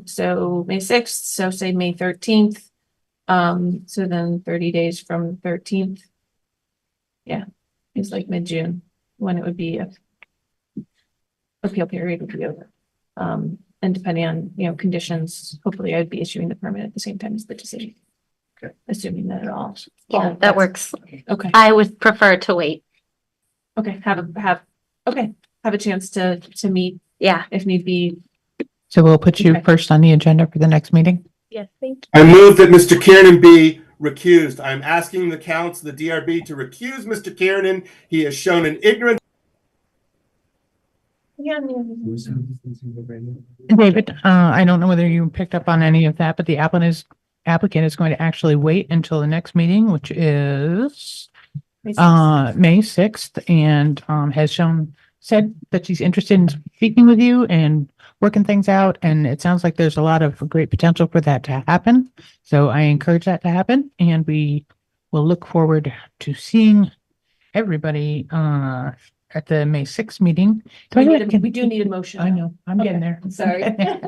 So May 6th, so say May 13th. So then 30 days from 13th. Yeah, it's like mid-June when it would be appeal period would be over. And depending on, conditions, hopefully I'd be issuing the permit at the same time as the decision. Okay. Assuming that it all. Yeah, that works. Okay, I would prefer to wait. okay, have a chance to meet Yeah. if need be. So we'll put you Okay. first on the agenda for the next meeting. Yes, thank I move that Mr. Kiernan be recused. I'm asking the council, the DRB, to recuse Mr. Kiernan. He has shown an ignorant. you. David, I don't know whether you picked up on any of that, but the applicant is going to actually wait until the next meeting, which is May 6th, and has said that she's interested in speaking with you and working things out. And it sounds like there's a lot of great potential for that to happen. So I encourage that to happen, and we will look forward to seeing everybody at the May 6th meeting. We do need a motion. I know, I'm getting there. Sorry. Can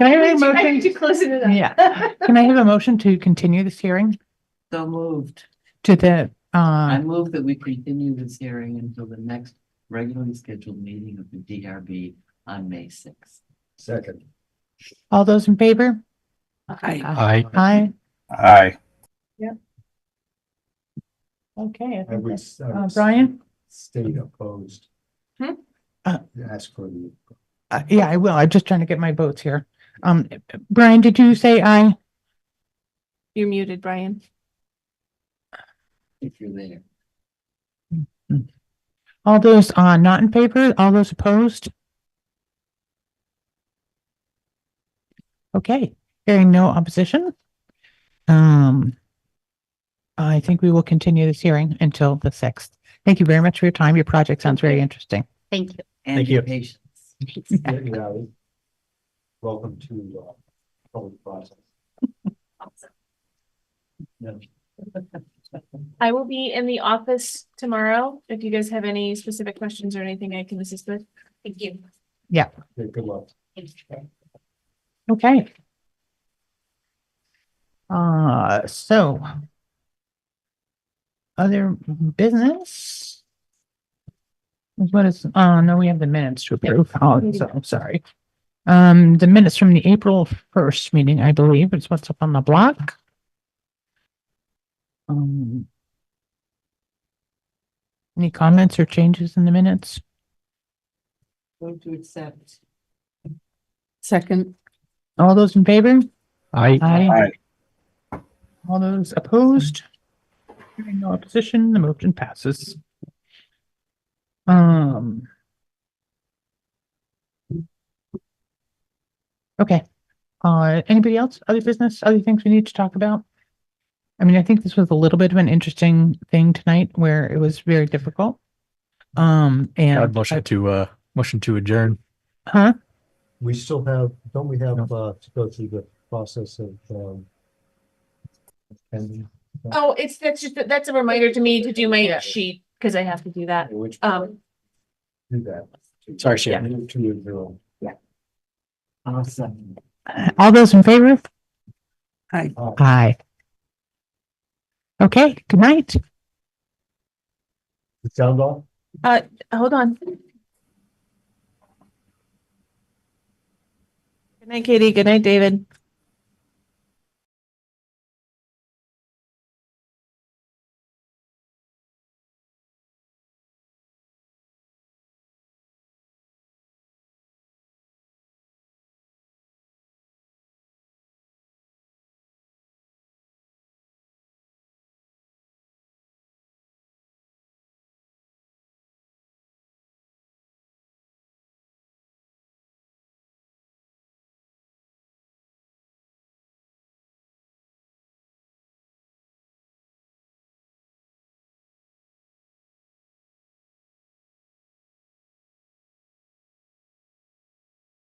I have a motion? Too close to that. Yeah. Can I have a motion to continue this hearing So moved. to the, I move that we continue this hearing until the next regularly scheduled meeting of the DRB on May 6th. Second. all those in favor? I, Aye. Aye. Okay. I would, Brian? State opposed. Hmm? Ask for the. Yeah, I will. I'm just trying to get my votes here. Brian, did you say aye? You're muted, Brian. If you're there. All those not in favor? All those opposed? Okay, hearing no opposition. I think we will continue this hearing until the 6th. Thank you very much for your time. Your project sounds very interesting. Thank you. And Thank your you. patience. Yeah, welcome to public process. Yeah. I will be in the office tomorrow. If you guys have any specific questions or anything I can assist with. Thank you. Yeah. Okay, good luck. Okay. So other business? What is, no, we have the minutes to approve. Oh, so I'm sorry. The minutes from the April 1st meeting, I believe, is what's up on the block. Any comments or changes in the minutes? Move to accept. Second. All those in favor? I, Aye. All those opposed? Hearing no opposition, the motion passes. Okay. Anybody else? Other business, other things we need to talk about? I mean, I think this was a little bit of an interesting thing tonight where it was very difficult. And I'd motion to adjourn. huh? We still have, don't we have, to go through the process of, Oh, that's a reminder to me to do my sheet, because I have to do that. Which, Um, do that. Sorry, Chair. Move to adjourn. Awesome. All those in favor? Aye. Aye. Okay, good night. The sound off? hold on. Good night, Katie. Good night, David.